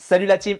Salut la team.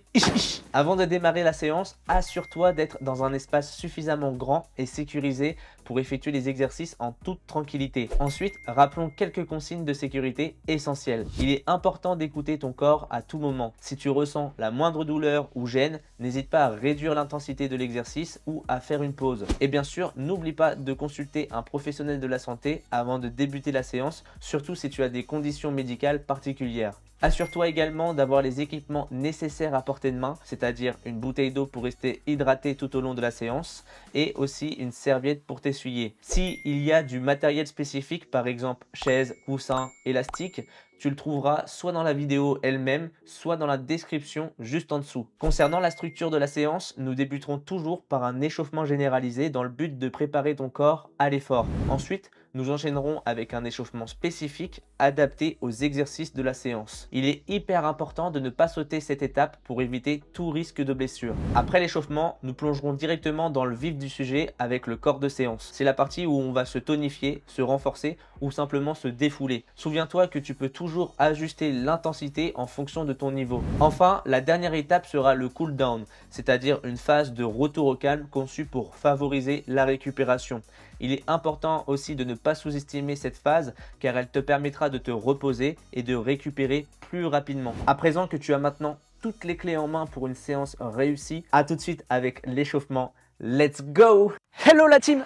Avant de démarrer la séance, assure-toi d'être dans un espace suffisamment grand et sécurisé pour effectuer les exercices en toute tranquillité. Ensuite, rappelons quelques consignes de sécurité essentielles. Il est important d'écouter ton corps à tout moment. Si tu ressens la moindre douleur ou gêne, n'hésite pas à réduire l'intensité de l'exercice ou à faire une pause. Et bien sûr, n'oublie pas de consulter un professionnel de la santé avant de débuter la séance, surtout si tu as des conditions médicales particulières. Assure-toi également d'avoir les équipements nécessaires à portée de main, c'est-à-dire une bouteille d'eau pour rester hydraté tout au long de la séance et aussi une serviette pour t'essuyer. S'il y a du matériel spécifique, par exemple chaise, coussin, élastique, tu le trouveras soit dans la vidéo elle-même, soit dans la description juste en dessous. Concernant la structure de la séance, nous débuterons toujours par un échauffement généralisé dans le but de préparer ton corps à l'effort. Ensuite, nous enchaînerons avec un échauffement spécifique adapté aux exercices de la séance. Il est hyper important de ne pas sauter cette étape pour éviter tout risque de blessure. Après l'échauffement, nous plongerons directement dans le vif du sujet avec le corps de séance. C'est la partie où on va se tonifier, se renforcer ou simplement se défouler. Souviens-toi que tu peux toujours ajuster l'intensité en fonction de ton niveau. Enfin, la dernière étape sera le cool down, c'est-à-dire une phase de retour au calme conçue pour favoriser la récupération. Il est important aussi de ne pas sous-estimer cette phase car elle te permettra de te reposer et de récupérer plus rapidement. À présent que tu as maintenant toutes les clés en main pour une séance réussie, à tout de suite avec l'échauffement. Let's go! Hello la team!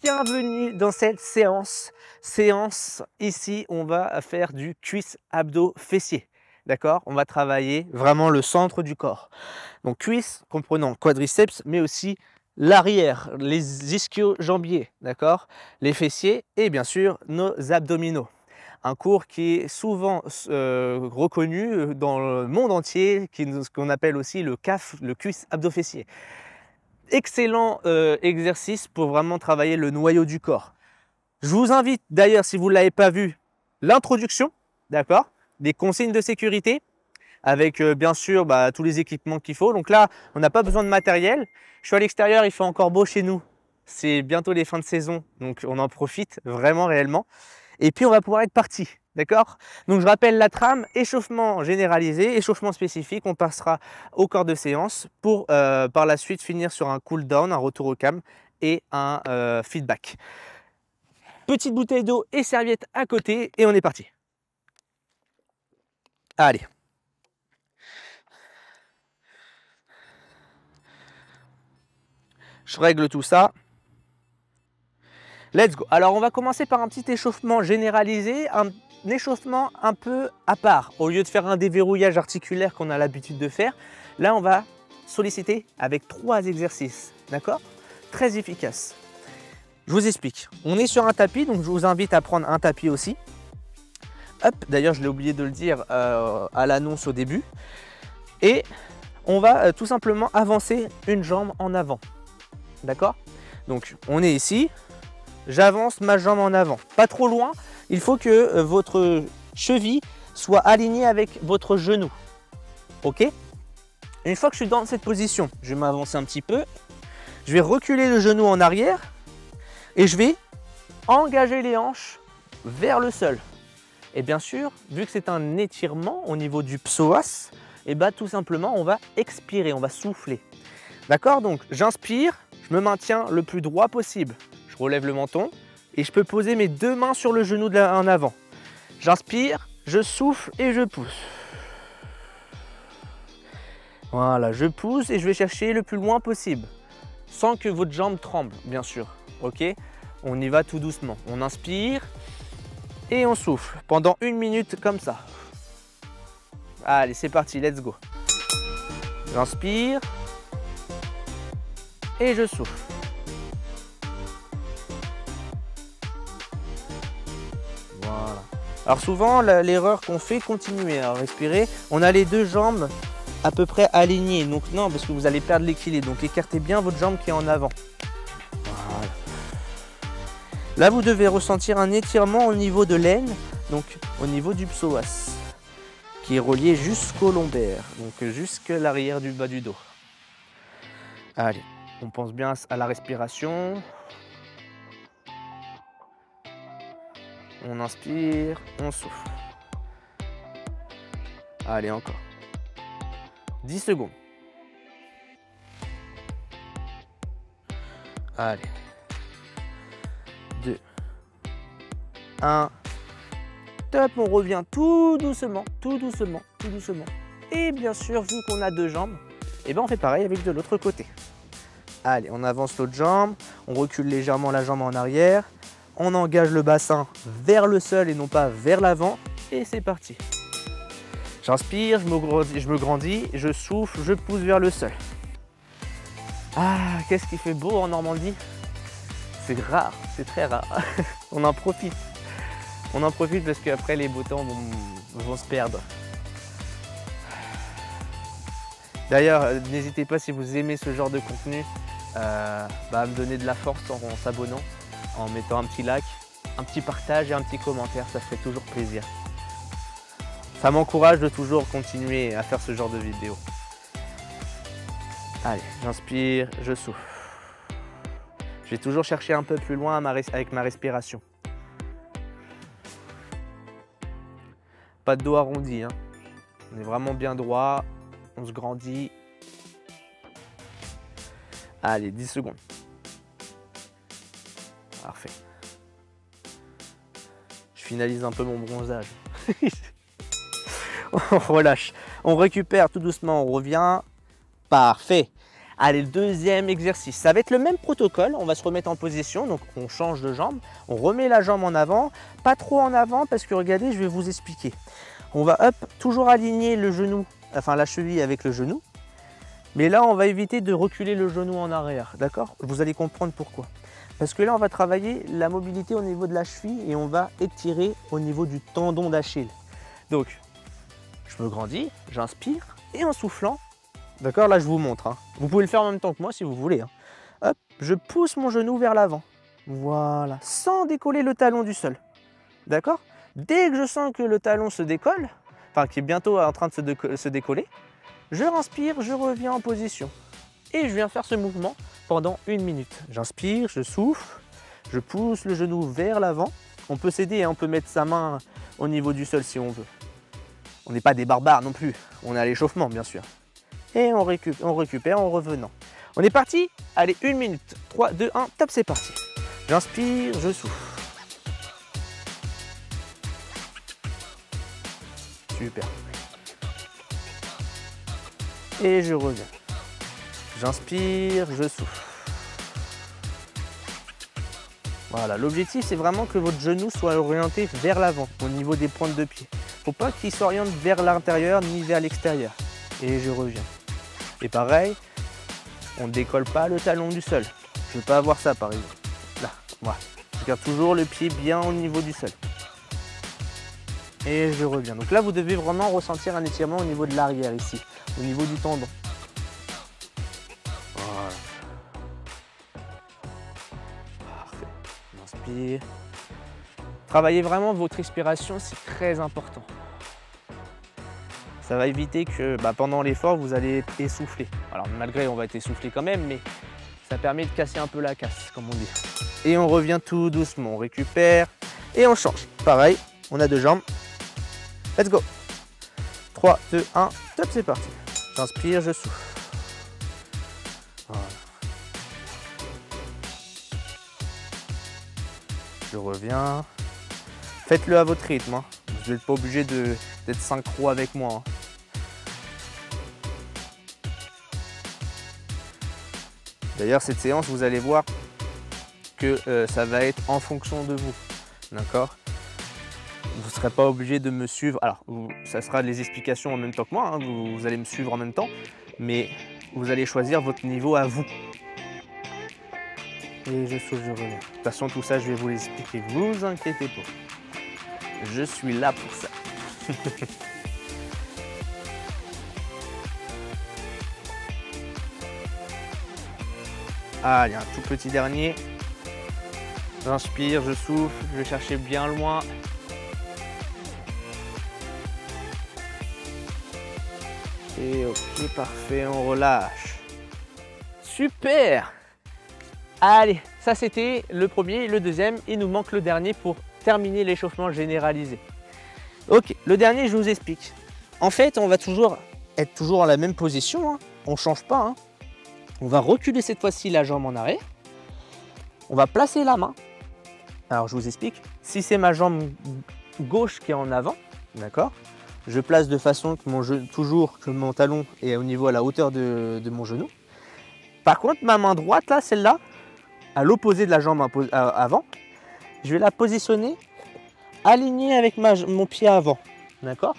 Bienvenue dans cette séance. Ici, on va faire du cuisse abdos fessier. D'accord? On va travailler vraiment le centre du corps. Donc cuisse, comprenant quadriceps, mais aussi l'arrière, les ischio-jambiers, d'accord, les fessiers et bien sûr nos abdominaux. Un cours qui est souvent reconnu dans le monde entier, ce qu'on appelle aussi le CAF, le cuisse abdo-fessier. Excellent exercice pour vraiment travailler le noyau du corps. Je vous invite d'ailleurs, si vous ne l'avez pas vu, l'introduction, d'accord, des consignes de sécurité, avec bien sûr tous les équipements qu'il faut. Donc là, on n'a pas besoin de matériel. Je suis à l'extérieur, il fait encore beau chez nous. C'est bientôt les fins de saison, donc on en profite vraiment réellement. Et puis, on va pouvoir être parti, d'accord? Donc, je rappelle la trame, échauffement généralisé, échauffement spécifique. On passera au corps de séance pour par la suite finir sur un cool down, un retour au calme et un feedback. Petite bouteille d'eau et serviette à côté et on est parti. Allez. Je règle tout ça. Let's go. Alors, on va commencer par un petit échauffement généralisé, un échauffement un peu à part. Au lieu de faire un déverrouillage articulaire qu'on a l'habitude de faire, là, on va solliciter avec 3 exercices. D'accord? Très efficace. Je vous explique. On est sur un tapis, donc je vous invite à prendre un tapis aussi. Hop, d'ailleurs, je l'ai oublié de le dire à l'annonce au début. Et on va tout simplement avancer une jambe en avant. D'accord? Donc, on est ici. J'avance ma jambe en avant. Pas trop loin. Il faut que votre cheville soit alignée avec votre genou. Ok? Une fois que je suis dans cette position, je vais m'avancer un petit peu. Je vais reculer le genou en arrière. Et je vais engager les hanches vers le sol. Et bien sûr, vu que c'est un étirement au niveau du psoas, et tout simplement, on va expirer, on va souffler. D'accord? Donc, j'inspire, je me maintiens le plus droit possible. Je relève le menton et je peux poser mes 2 mains sur le genou en avant. J'inspire, je souffle et je pousse. Voilà, je pousse et je vais chercher le plus loin possible, sans que votre jambe tremble, bien sûr. Ok? On y va tout doucement. On inspire et on souffle pendant 1 minute comme ça. Allez, c'est parti, let's go. J'inspire et je souffle. Voilà. Alors souvent, l'erreur qu'on fait, continuer à respirer, on a les 2 jambes à peu près alignées. Donc non, parce que vous allez perdre l'équilibre. Donc écartez bien votre jambe qui est en avant. Voilà. Là, vous devez ressentir un étirement au niveau de l'aine, donc au niveau du psoas, qui est relié jusqu'au lombaire, donc jusqu'à l'arrière du bas du dos. Allez, on pense bien à la respiration. On inspire, on souffle. Allez, encore. 10 secondes. Allez. 2, 1. Top, on revient tout doucement, tout doucement, tout doucement. Et bien sûr, vu qu'on a 2 jambes, et ben on fait pareil avec de l'autre côté. Allez, on avance l'autre jambe, on recule légèrement la jambe en arrière, on engage le bassin vers le sol et non pas vers l'avant, et c'est parti. J'inspire, je me grandis, je souffle, je pousse vers le sol. Ah, qu'est-ce qui fait beau en Normandie? C'est rare, c'est très rare. On en profite. On en profite parce qu'après les beaux temps vont se perdre. D'ailleurs, n'hésitez pas si vous aimez ce genre de contenu à me donner de la force en s'abonnant, en mettant un petit like, un petit partage et un petit commentaire, ça fait toujours plaisir. Ça m'encourage de toujours continuer à faire ce genre de vidéos. Allez, j'inspire, je souffle. Je vais toujours chercher un peu plus loin avec ma respiration. Pas de dos arrondi, hein. On est vraiment bien droit, on se grandit. Allez, 10 secondes. Parfait. Je finalise un peu mon bronzage. On relâche. On récupère tout doucement, on revient. Parfait. Allez, le deuxième exercice. Ça va être le même protocole. On va se remettre en position. Donc, on change de jambe. On remet la jambe en avant. Pas trop en avant parce que regardez, je vais vous expliquer. On va toujours aligner le genou, enfin la cheville avec le genou. Mais là, on va éviter de reculer le genou en arrière. D'accord? Vous allez comprendre pourquoi. Parce que là, on va travailler la mobilité au niveau de la cheville et on va étirer au niveau du tendon d'Achille. Donc, je me grandis, j'inspire et en soufflant, d'accord, là je vous montre, hein. Vous pouvez le faire en même temps que moi si vous voulez, hein. Hop, je pousse mon genou vers l'avant, voilà, sans décoller le talon du sol, d'accord. Dès que je sens que le talon se décolle, enfin qui est bientôt en train de se décoller, je respire, je reviens en position et je viens faire ce mouvement pendant 1 minute. J'inspire, je souffle, je pousse le genou vers l'avant. On peut s'aider, hein, on peut mettre sa main au niveau du sol si on veut. On n'est pas des barbares non plus, on est à l'échauffement bien sûr. Et on récupère en revenant. On est parti? Allez, 1 minute. 3, 2, 1, top, c'est parti. J'inspire, je souffle. Super. Et je reviens. J'inspire, je souffle. Voilà, l'objectif c'est vraiment que votre genou soit orienté vers l'avant, au niveau des pointes de pied. Faut pas qu'il s'oriente vers l'intérieur ni vers l'extérieur. Et je reviens. Et pareil, on ne décolle pas le talon du sol. Je ne veux pas avoir ça par exemple. Là, voilà. Je garde toujours le pied bien au niveau du sol. Et je reviens. Donc là, vous devez vraiment ressentir un étirement au niveau de l'arrière ici, au niveau du tendon. Voilà. Parfait. On inspire. Travaillez vraiment votre respiration, c'est très important. Ça va éviter que pendant l'effort, vous allez être essoufflé. Alors malgré, on va être essoufflé quand même, mais ça permet de casser un peu la casse, comme on dit. Et on revient tout doucement, on récupère et on change. Pareil, on a 2 jambes. Let's go. 3, 2, 1, top, c'est parti. J'inspire, je souffle. Voilà. Je reviens. Faites-le à votre rythme, hein. Vous n'êtes pas obligé d'être synchro avec moi, hein. D'ailleurs, cette séance, vous allez voir que ça va être en fonction de vous. D'accord? Vous ne serez pas obligé de me suivre. Alors, ça sera les explications en même temps que moi, hein. Vous allez me suivre en même temps, mais vous allez choisir votre niveau à vous. Et je souffle, je reviens. De toute façon, tout ça, je vais vous l'expliquer. Vous inquiétez pas. Je suis là pour ça. Allez, un tout petit dernier. J'inspire, je souffle, je vais chercher bien loin. Et ok, parfait, on relâche. Super! Allez, ça c'était le premier, le deuxième. Il nous manque le dernier pour terminer l'échauffement généralisé. Ok, le dernier, je vous explique. En fait, on va toujours être toujours dans la même position, hein. On ne change pas, hein. On va reculer cette fois-ci la jambe en arrêt. On va placer la main. Alors je vous explique. Si c'est ma jambe gauche qui est en avant, d'accord, je place de façon que toujours que mon talon est au niveau à la hauteur de mon genou. Par contre, ma main droite, là, celle-là, à l'opposé de la jambe avant, je vais la positionner alignée avec mon pied avant. D'accord?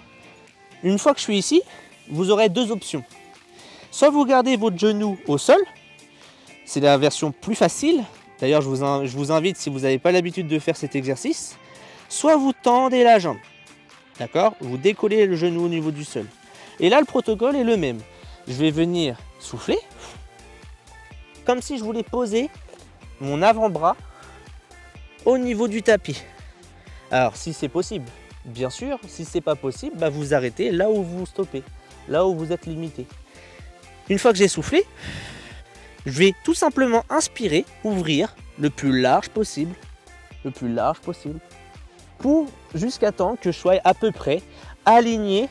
Une fois que je suis ici, vous aurez deux options. Soit vous gardez votre genou au sol, c'est la version plus facile. D'ailleurs, je vous invite, si vous n'avez pas l'habitude de faire cet exercice, soit vous tendez la jambe. D'accord? Vous décollez le genou au niveau du sol. Et là, le protocole est le même. Je vais venir souffler, comme si je voulais poser mon avant-bras au niveau du tapis. Alors, si c'est possible, bien sûr. Si c'est pas possible, bah, vous arrêtez là où vous stoppez, là où vous êtes limité. Une fois que j'ai soufflé, je vais tout simplement inspirer, ouvrir le plus large possible, pour jusqu'à temps que je sois à peu près aligné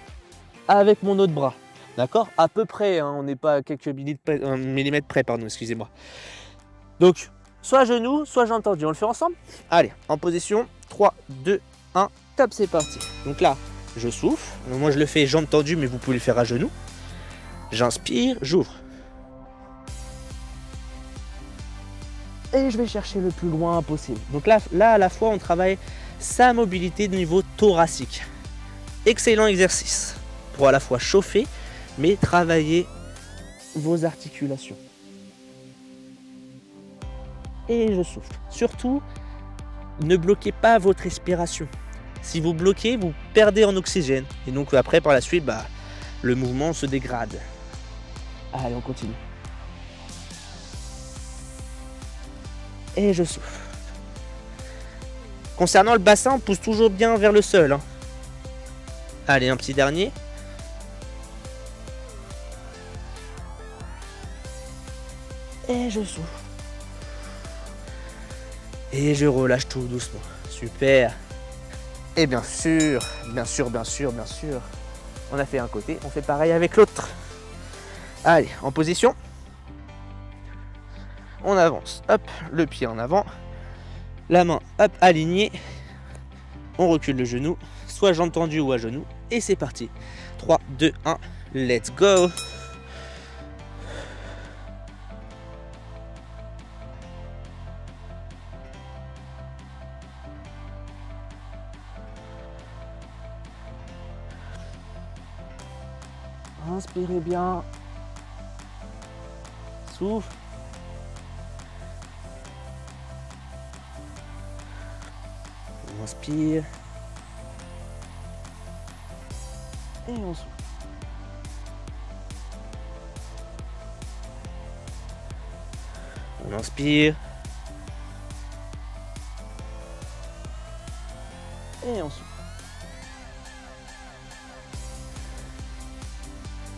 avec mon autre bras. D'accord? À peu près, hein, on n'est pas à quelques millimètres près, pardon, excusez-moi. Donc, soit genou, soit jambes tendues. On le fait ensemble? Allez, en position 3, 2, 1, top, c'est parti. Donc là, je souffle. Donc moi, je le fais jambes tendues, mais vous pouvez le faire à genoux. J'inspire, j'ouvre. Et je vais chercher le plus loin possible. Donc là, à la fois, on travaille sa mobilité de niveau thoracique. Excellent exercice pour à la fois chauffer, mais travailler vos articulations. Et je souffle. Surtout, ne bloquez pas votre respiration. Si vous bloquez, vous perdez en oxygène. Et donc après, par la suite, bah, le mouvement se dégrade. Allez, on continue. Et je souffle. Concernant le bassin, on pousse toujours bien vers le sol, hein. Allez, un petit dernier. Et je souffle. Et je relâche tout doucement. Super. Et bien sûr, on a fait un côté, on fait pareil avec l'autre. Allez, en position. On avance, hop, le pied en avant. La main, hop, alignée. On recule le genou, soit jambes tendues ou à genoux. Et c'est parti. 3, 2, 1, let's go. Inspirez bien. Souffle. On inspire. Et on souffle. On inspire. Et on souffle.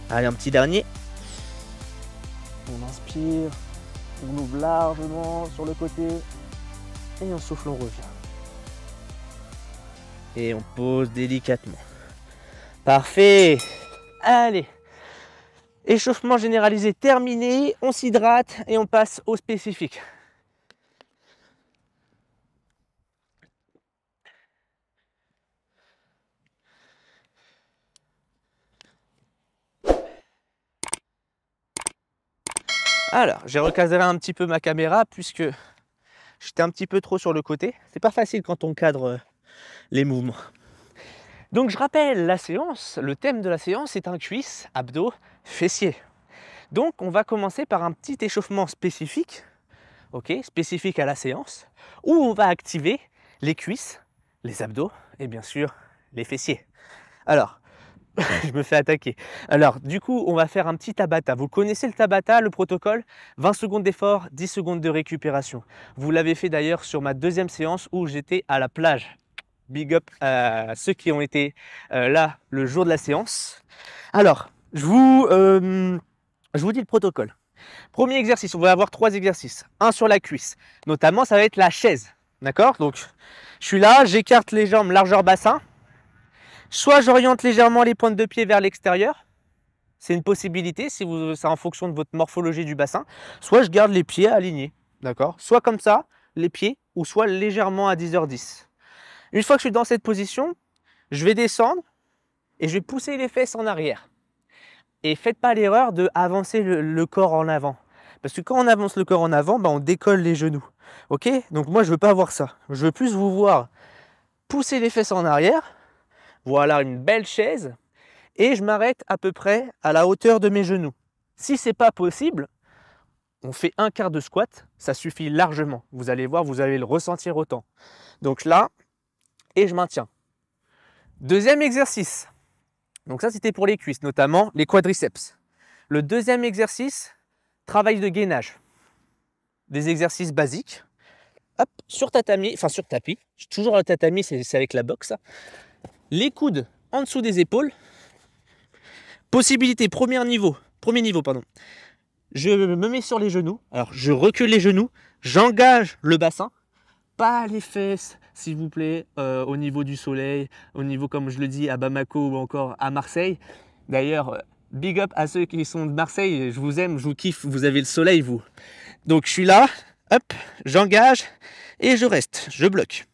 Allez, un petit dernier. On inspire. On ouvre largement sur le côté. Et on souffle, on revient. Et on pose délicatement. Parfait. Allez. Échauffement généralisé terminé. On s'hydrate et on passe au spécifique. Alors, j'ai recadré un petit peu ma caméra puisque j'étais un petit peu trop sur le côté. C'est pas facile quand on cadre les mouvements. Donc je rappelle la séance, le thème de la séance est un cuisse, abdos, fessiers. Donc on va commencer par un petit échauffement spécifique, spécifique à la séance, où on va activer les cuisses, les abdos et bien sûr les fessiers. Alors, je me fais attaquer. Alors, du coup, on va faire un petit Tabata. Vous connaissez le Tabata, le protocole? 20 secondes d'effort, 10 secondes de récupération. Vous l'avez fait d'ailleurs sur ma deuxième séance où j'étais à la plage. Big up à ceux qui ont été là le jour de la séance. Alors, je vous dis le protocole. Premier exercice, on va avoir 3 exercices. Un sur la cuisse. Notamment, ça va être la chaise. D'accord? Donc, je suis là, j'écarte les jambes largeur bassin. Soit j'oriente légèrement les pointes de pied vers l'extérieur, c'est une possibilité, si c'est en fonction de votre morphologie du bassin. Soit je garde les pieds alignés, d'accord? Soit comme ça, les pieds, ou soit légèrement à 10h10. Une fois que je suis dans cette position, je vais descendre et je vais pousser les fesses en arrière. Et faites pas l'erreur de avancer le corps en avant. Parce que quand on avance le corps en avant, on décolle les genoux. Ok? Donc moi, je veux pas voir ça. Je veux plus vous voir pousser les fesses en arrière. Voilà une belle chaise. Et je m'arrête à peu près à la hauteur de mes genoux. Si c'est pas possible, on fait un quart de squat. Ça suffit largement. Vous allez voir, vous allez le ressentir autant. Donc là, et je maintiens. Deuxième exercice. Donc ça, c'était pour les cuisses, notamment les quadriceps. Le deuxième exercice, travail de gainage. Des exercices basiques. Hop, sur tatami, enfin sur tapis. Toujours le tatami, c'est avec la boxe. Les coudes en dessous des épaules. Possibilité, premier niveau, pardon. Je me mets sur les genoux. Alors, je recule les genoux. J'engage le bassin. Pas les fesses, s'il vous plaît, au niveau du soleil, au niveau, comme je le dis, à Bamako ou encore à Marseille. D'ailleurs, big up à ceux qui sont de Marseille, je vous aime, je vous kiffe, vous avez le soleil, vous. Donc, je suis là, hop, j'engage et je reste, je bloque.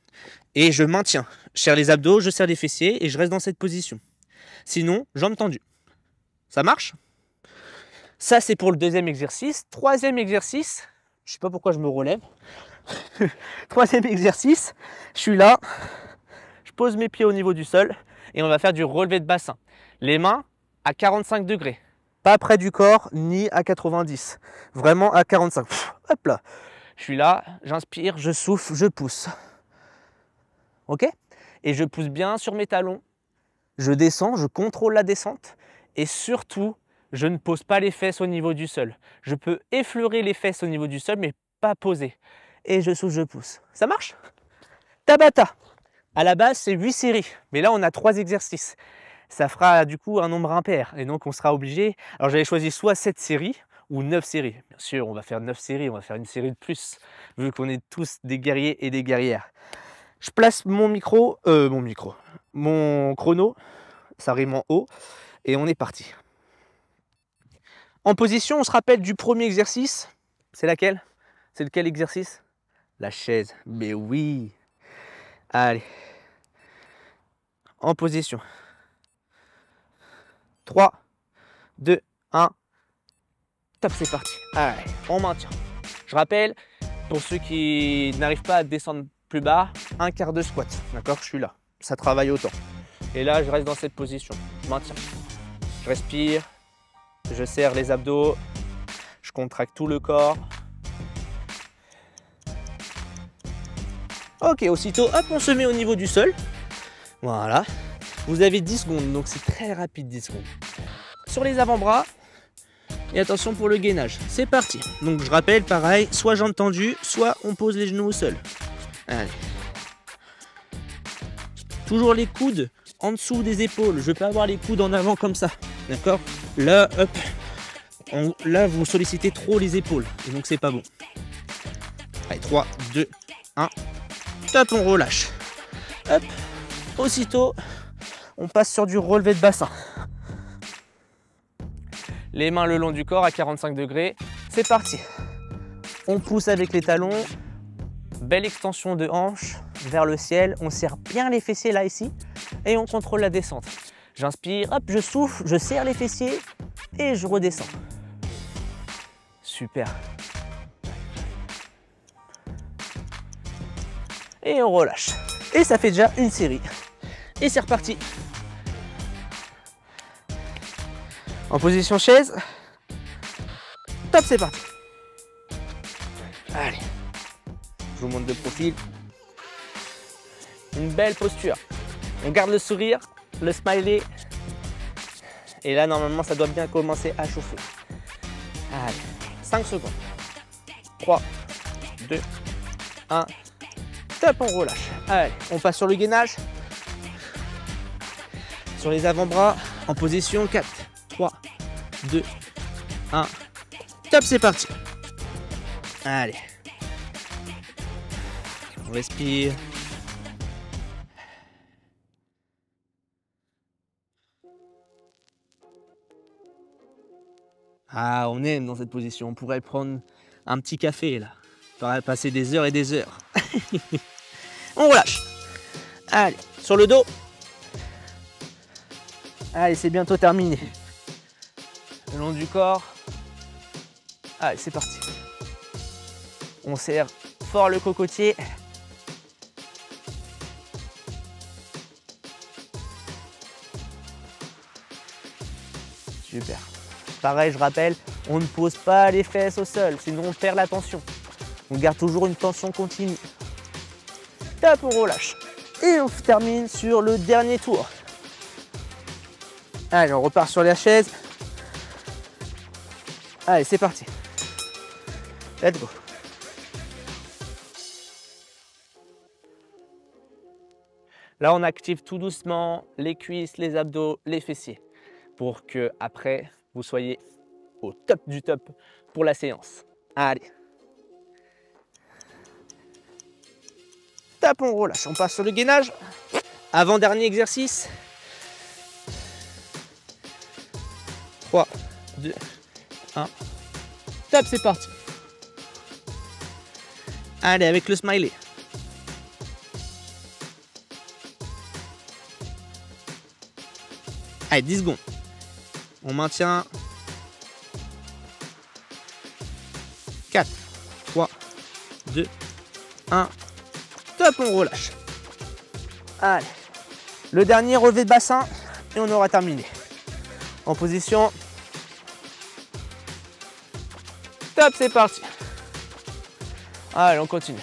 Et je maintiens. Je serre les abdos, je serre les fessiers et je reste dans cette position. Sinon, jambes tendues. Ça marche? Ça, c'est pour le deuxième exercice. Troisième exercice, je ne sais pas pourquoi je me relève. Troisième exercice, je suis là, je pose mes pieds au niveau du sol et on va faire du relevé de bassin. Les mains à 45 degrés, pas près du corps ni à 90, vraiment à 45. Hop là, je suis là, j'inspire, je souffle, je pousse. Ok? Et je pousse bien sur mes talons, je descends, je contrôle la descente et surtout, je ne pose pas les fesses au niveau du sol. Je peux effleurer les fesses au niveau du sol mais pas poser. Et je souffle, je pousse. Ça marche? Tabata. À la base, c'est 8 séries. Mais là, on a 3 exercices. Ça fera du coup un nombre impair. Et donc, on sera obligé. Alors, j'avais choisi soit 7 séries ou 9 séries. Bien sûr, on va faire 9 séries. On va faire une série de plus. Vu qu'on est tous des guerriers et des guerrières. Je place mon chrono. Ça rime en haut. Et on est parti. En position, on se rappelle du premier exercice. C'est laquelle? C'est lequel exercice? La chaise, mais oui. Allez. En position. 3, 2, 1. Top, c'est parti. Allez, on maintient. Je rappelle, pour ceux qui n'arrivent pas à descendre plus bas, un quart de squat. D'accord? Je suis là. Ça travaille autant. Et là, je reste dans cette position. Je maintiens. Je respire. Je serre les abdos. Je contracte tout le corps. Ok, aussitôt, hop, on se met au niveau du sol. Voilà. Vous avez 10 secondes, donc c'est très rapide, 10 secondes. Sur les avant-bras. Et attention pour le gainage. C'est parti. Donc je rappelle, pareil, soit jambes tendues, soit on pose les genoux au sol. Allez. Toujours les coudes en dessous des épaules. Je ne veux pas avoir les coudes en avant comme ça. D'accord? Là, hop. Là, vous sollicitez trop les épaules. Et donc, c'est pas bon. Allez, 3, 2, 1. Top, on relâche. Hop, aussitôt, on passe sur du relevé de bassin. Les mains le long du corps à 45 degrés. C'est parti. On pousse avec les talons. Belle extension de hanche vers le ciel. On serre bien les fessiers là, ici. Et on contrôle la descente. J'inspire, hop, je souffle, je serre les fessiers et je redescends. Super. Et on relâche. Et ça fait déjà une série. Et c'est reparti. En position chaise. Top, c'est parti. Allez. Je vous montre de profil. Une belle posture. On garde le sourire, le smiley. Et là, normalement, ça doit bien commencer à chauffer. Allez. 5 secondes. 3, 2, 1. Top, on relâche. Allez, on passe sur le gainage. Sur les avant-bras, en position 4, 3, 2, 1. Top, c'est parti. Allez. On respire. Ah, on aime dans cette position. On pourrait prendre un petit café là. On pourrait passer des heures et des heures. On relâche. Allez, sur le dos. Allez, c'est bientôt terminé. Le long du corps. Allez, c'est parti. On serre fort le cocotier. Super. Pareil, je rappelle, on ne pose pas les fesses au sol, sinon on perd la tension. On garde toujours une tension continue. Top, on relâche. Et on termine sur le dernier tour. Allez, on repart sur la chaise. Allez, c'est parti. Let's go. Là, on active tout doucement les cuisses, les abdos, les fessiers pour que après vous soyez au top du top pour la séance. Allez. Top, on relâche. On passe sur le gainage. Avant-dernier exercice. 3, 2, 1. Top, c'est parti. Allez, avec le smiley. Allez, 10 secondes. On maintient. 4, 3, 2, 1. Top, on relâche. Allez. Le dernier relevé de bassin et on aura terminé. En position. Top, c'est parti. Allez, on continue.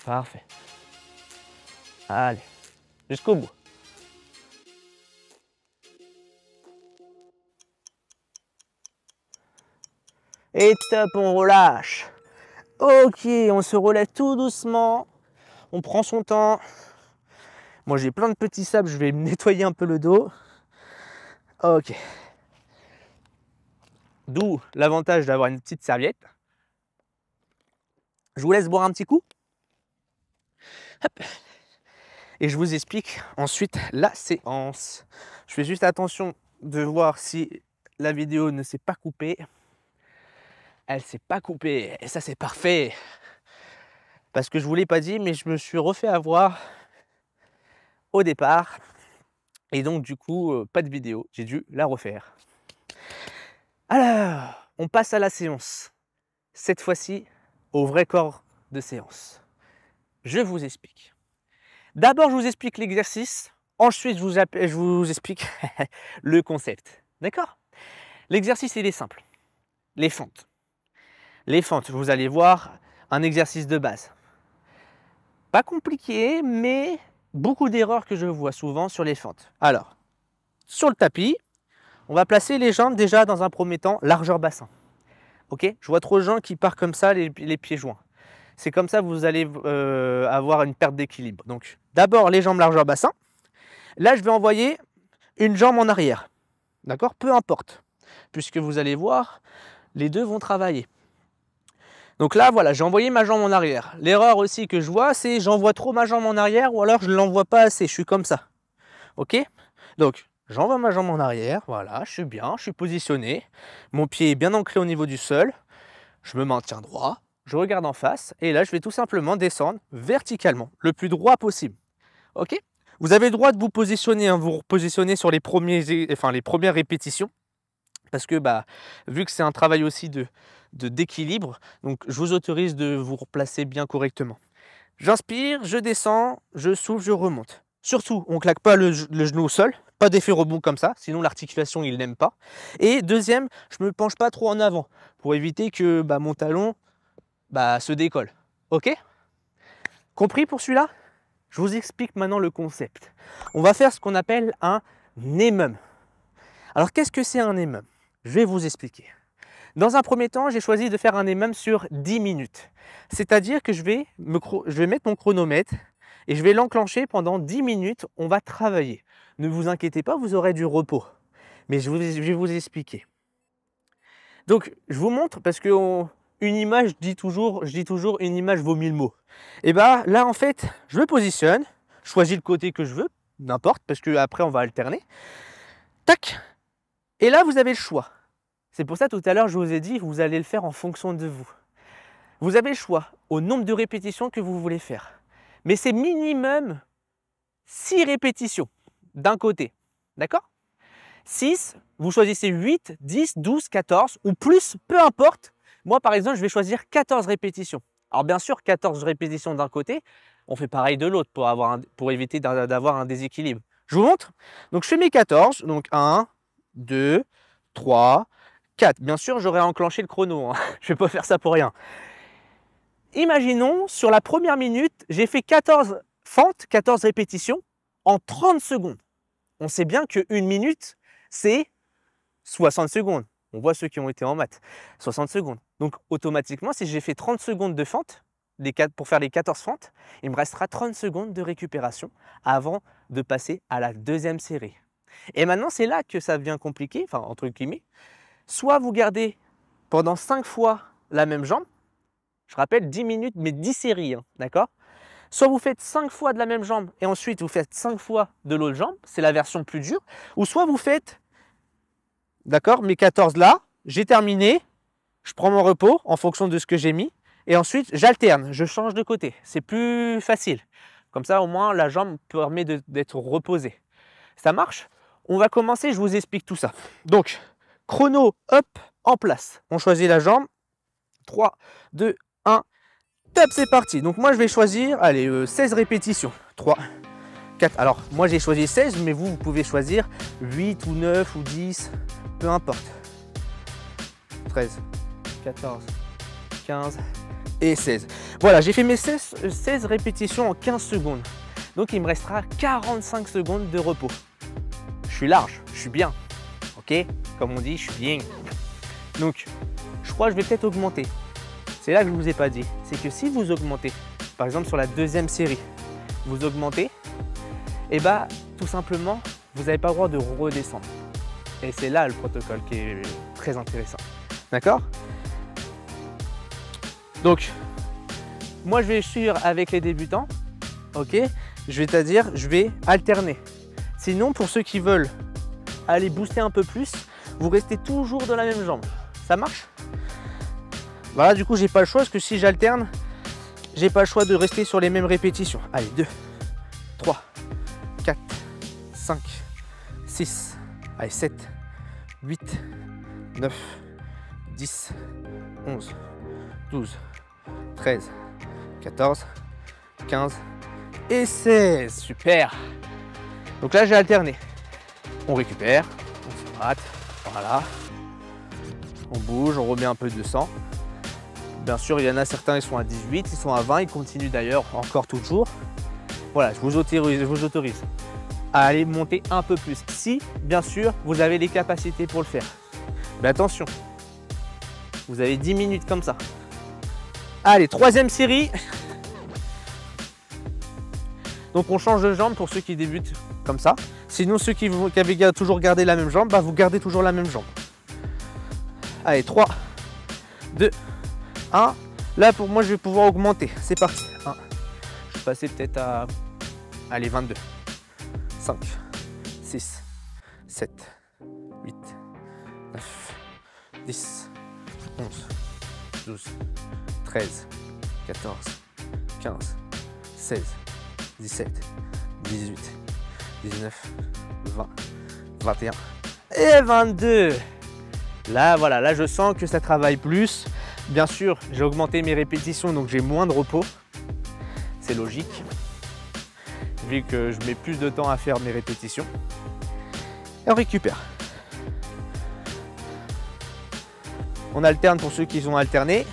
Parfait. Allez, jusqu'au bout. Et top, on relâche. Ok, on se relève tout doucement. On prend son temps. Moi, j'ai plein de petits sables, je vais me nettoyer un peu le dos. Ok. D'où l'avantage d'avoir une petite serviette. Je vous laisse boire un petit coup. Hop. Et je vous explique ensuite la séance. Je fais juste attention de voir si la vidéo ne s'est pas coupée. Elle s'est pas coupée. Et ça, c'est parfait. Parce que je ne vous l'ai pas dit, mais je me suis refait avoir au départ. Et donc, du coup, pas de vidéo. J'ai dû la refaire. Alors, on passe à la séance. Cette fois-ci, au vrai corps de séance. Je vous explique. D'abord, je vous explique l'exercice. Ensuite, je vous explique le concept. D'accord? L'exercice, il est simple. Les fentes. Les fentes, vous allez voir, un exercice de base. Pas compliqué, mais beaucoup d'erreurs que je vois souvent sur les fentes. Alors, sur le tapis, on va placer les jambes déjà dans un premier temps, largeur bassin. Ok? Je vois trop de gens qui partent comme ça, les pieds joints. C'est comme ça que vous allez avoir une perte d'équilibre. Donc, d'abord, les jambes largeur bassin. Là, je vais envoyer une jambe en arrière. D'accord? Peu importe. Puisque vous allez voir, les deux vont travailler. Donc là, voilà, j'ai envoyé ma jambe en arrière. L'erreur aussi que je vois, c'est j'envoie trop ma jambe en arrière ou alors je ne l'envoie pas assez. Je suis comme ça. Ok? Donc, j'envoie ma jambe en arrière. Voilà, je suis bien, je suis positionné. Mon pied est bien ancré au niveau du sol. Je me maintiens droit. Je regarde en face. Et là, je vais tout simplement descendre verticalement, le plus droit possible. Ok? Vous avez le droit de vous positionner, hein, vous repositionner sur les premières répétitions. Parce que vu que c'est un travail aussi d'équilibre, donc je vous autorise de vous replacer bien correctement. J'inspire, je descends, je souffle, je remonte. Surtout, on ne claque pas le genou au sol, pas d'effet rebond comme ça, sinon l'articulation, il n'aime pas. Et deuxième, je ne me penche pas trop en avant pour éviter que mon talon se décolle. Ok? Compris pour celui-là? Je vous explique maintenant le concept. On va faire ce qu'on appelle un émum. Alors, qu'est-ce que c'est un émum? Je vais vous expliquer. Dans un premier temps, j'ai choisi de faire un émum sur 10 minutes. C'est-à-dire que je vais mettre mon chronomètre et je vais l'enclencher pendant 10 minutes. On va travailler. Ne vous inquiétez pas, vous aurez du repos. Mais je vais vous expliquer. Donc, je vous montre parce que une image, je dis toujours, une image vaut 1000 mots. Et là, en fait, je me positionne, Je choisis le côté que je veux, n'importe, parce qu'après, on va alterner. Tac. Et là, vous avez le choix. C'est pour ça, tout à l'heure, je vous ai dit, vous allez le faire en fonction de vous. Vous avez le choix au nombre de répétitions que vous voulez faire. Mais c'est minimum 6 répétitions d'un côté. D'accord? 6, vous choisissez 8, 10, 12, 14 ou plus, peu importe. Moi, par exemple, je vais choisir 14 répétitions. Alors, bien sûr, 14 répétitions d'un côté, on fait pareil de l'autre pour éviter d'avoir un déséquilibre. Je vous montre. Donc, je fais mes 14. Donc, 1, 2, 3, 4. Bien sûr, j'aurais enclenché le chrono. Hein. Je ne vais pas faire ça pour rien. Imaginons, sur la première minute, j'ai fait 14 fentes, 14 répétitions en 30 secondes. On sait bien qu'une minute, c'est 60 secondes. On voit ceux qui ont été en maths. 60 secondes. Donc, automatiquement, si j'ai fait 30 secondes de fente, pour faire les 14 fentes, il me restera 30 secondes de récupération avant de passer à la deuxième série. Et maintenant, c'est là que ça devient compliqué, enfin, entre guillemets. Soit vous gardez pendant 5 fois la même jambe, je rappelle 10 minutes, mais 10 séries, hein, d'accord? Soit vous faites 5 fois de la même jambe et ensuite vous faites 5 fois de l'autre jambe, c'est la version plus dure. Ou soit vous faites, d'accord, mes 14 là, j'ai terminé, je prends mon repos en fonction de ce que j'ai mis et ensuite j'alterne, je change de côté. C'est plus facile. Comme ça, au moins, la jambe permet d'être reposée. Ça marche? On va commencer, je vous explique tout ça. Donc, chrono, hop, en place. On choisit la jambe. 3, 2, 1, top, c'est parti. Donc moi, je vais choisir, allez, 16 répétitions. 3, 4. Alors, moi, j'ai choisi 16, mais vous pouvez choisir 8 ou 9 ou 10, peu importe. 13, 14, 15 et 16. Voilà, j'ai fait mes 16 répétitions en 15 secondes. Donc, il me restera 45 secondes de repos. Je suis large, je suis bien. Ok? Comme on dit, je suis bien. Donc, je crois que je vais peut-être augmenter. C'est là que je ne vous ai pas dit. C'est que si vous augmentez, par exemple sur la deuxième série, vous augmentez, et bah tout simplement, vous n'avez pas le droit de redescendre. Et c'est là le protocole qui est très intéressant. D'accord? Donc, moi je vais suivre avec les débutants. Ok? C'est-à-dire, je vais alterner. Sinon, pour ceux qui veulent aller booster un peu plus, vous restez toujours dans la même jambe. Ça marche? Voilà, du coup, j'ai pas le choix parce que si j'alterne, j'ai pas le choix de rester sur les mêmes répétitions. Allez, 2, 3, 4, 5, 6, allez, 7, 8, 9, 10, 11, 12, 13, 14, 15 et 16. Super. Donc là, j'ai alterné. On récupère, on se gratte, voilà. On bouge, on remet un peu de sang. Bien sûr, il y en a certains, ils sont à 18, ils sont à 20, ils continuent d'ailleurs encore toujours. Voilà, je vous autorise à aller monter un peu plus. Si, bien sûr, vous avez les capacités pour le faire. Mais attention, vous avez 10 minutes comme ça. Allez, troisième série. Donc, on change de jambe pour ceux qui débutent comme ça. Sinon, ceux qui avaient toujours gardé la même jambe, bah, vous gardez toujours la même jambe. Allez, 3, 2, 1. Là, pour moi, je vais pouvoir augmenter. C'est parti. 1. Je vais passer peut-être à... Allez, 22. 5, 6, 7, 8, 9, 10, 11, 12, 13, 14, 15, 16, 17, 18, 19, 20, 21 et 22. Là, voilà, là, je sens que ça travaille plus. Bien sûr, j'ai augmenté mes répétitions, donc j'ai moins de repos. C'est logique, vu que je mets plus de temps à faire mes répétitions. Et on récupère. On alterne pour ceux qui ont alterné.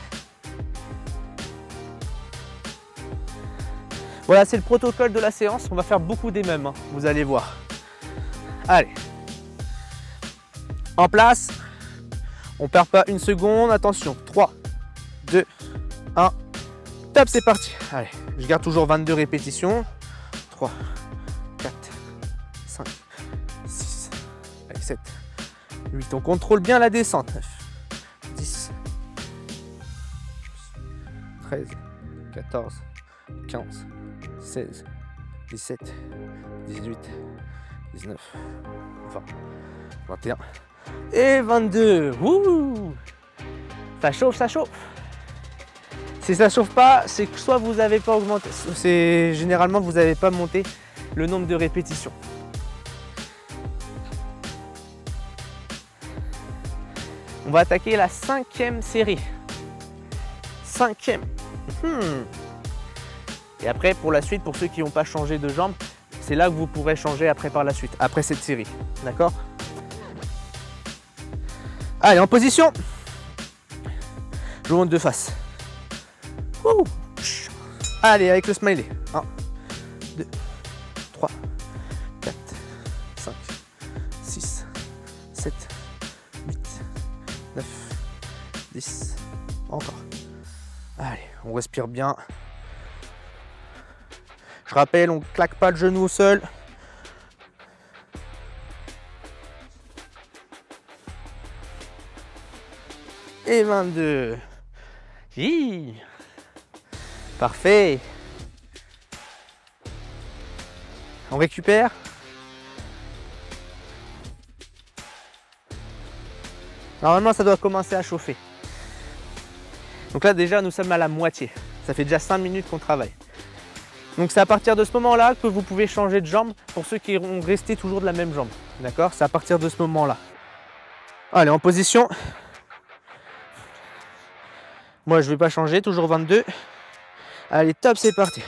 Voilà, c'est le protocole de la séance. On va faire beaucoup des mêmes, hein, vous allez voir. Allez. En place. On ne perd pas une seconde. Attention. 3, 2, 1. Top, c'est parti. Allez, je garde toujours 22 répétitions. 3, 4, 5, 6, allez, 7, 8. On contrôle bien la descente. 9, 10, 13, 14, 15, 16, 17, 18, 19, 20, 21 et 22. Wouh! Ça chauffe, ça chauffe. Si ça chauffe pas, c'est que soit vous n'avez pas augmenté, c'est généralement vous n'avez pas monté le nombre de répétitions. On va attaquer la 5e série. 5e. Et après, pour la suite, pour ceux qui n'ont pas changé de jambe, c'est là que vous pourrez changer après par la suite, après cette série. D'accord? Allez, en position. Je vous montre de face. Wouh. Allez, avec le smiley. 1, 2, 3, 4, 5, 6, 7, 8, 9, 10. Encore. Allez, on respire bien. Je rappelle, on ne claque pas le genou au sol. Et 22. Hi. Parfait. On récupère. Normalement, ça doit commencer à chauffer. Donc là, déjà, nous sommes à la moitié. Ça fait déjà 5 minutes qu'on travaille. Donc c'est à partir de ce moment-là que vous pouvez changer de jambe pour ceux qui vont rester toujours de la même jambe. D'accord? C'est à partir de ce moment-là. Allez, en position. Moi, je ne vais pas changer, toujours 22. Allez, top, c'est parti.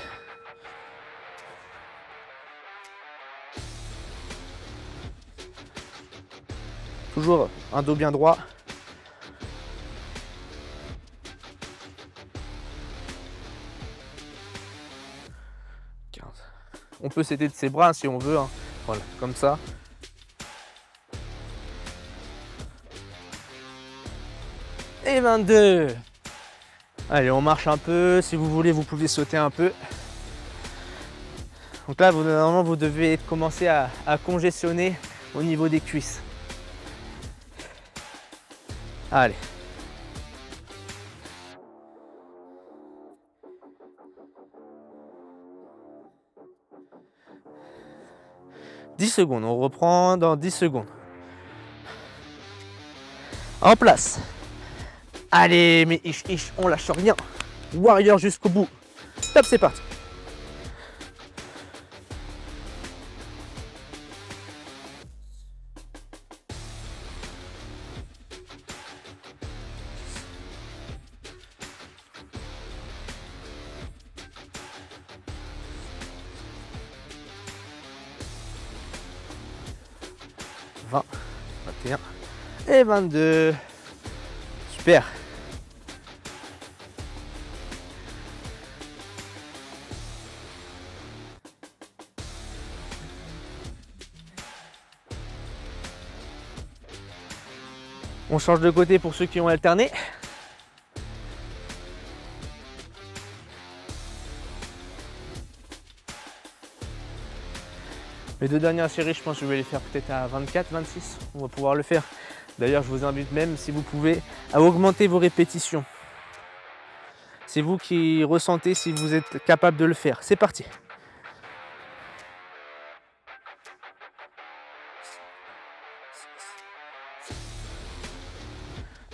Toujours un dos bien droit. On peut s'aider de ses bras si on veut. Hein. Voilà, comme ça. Et 22. Allez, on marche un peu. Si vous voulez, vous pouvez sauter un peu. Donc là, normalement, vous devez commencer à congestionner au niveau des cuisses. Allez. « 10 secondes, on reprend dans 10 secondes. En place. Allez, mais on lâche rien. Warrior jusqu'au bout. Top, c'est parti. « 20, 21 et 22. » Super. On change de côté pour ceux qui ont alterné. Les 2 dernières séries, je pense que je vais les faire peut-être à 24, 26. On va pouvoir le faire. D'ailleurs, je vous invite même, si vous pouvez, à augmenter vos répétitions. C'est vous qui ressentez si vous êtes capable de le faire. C'est parti.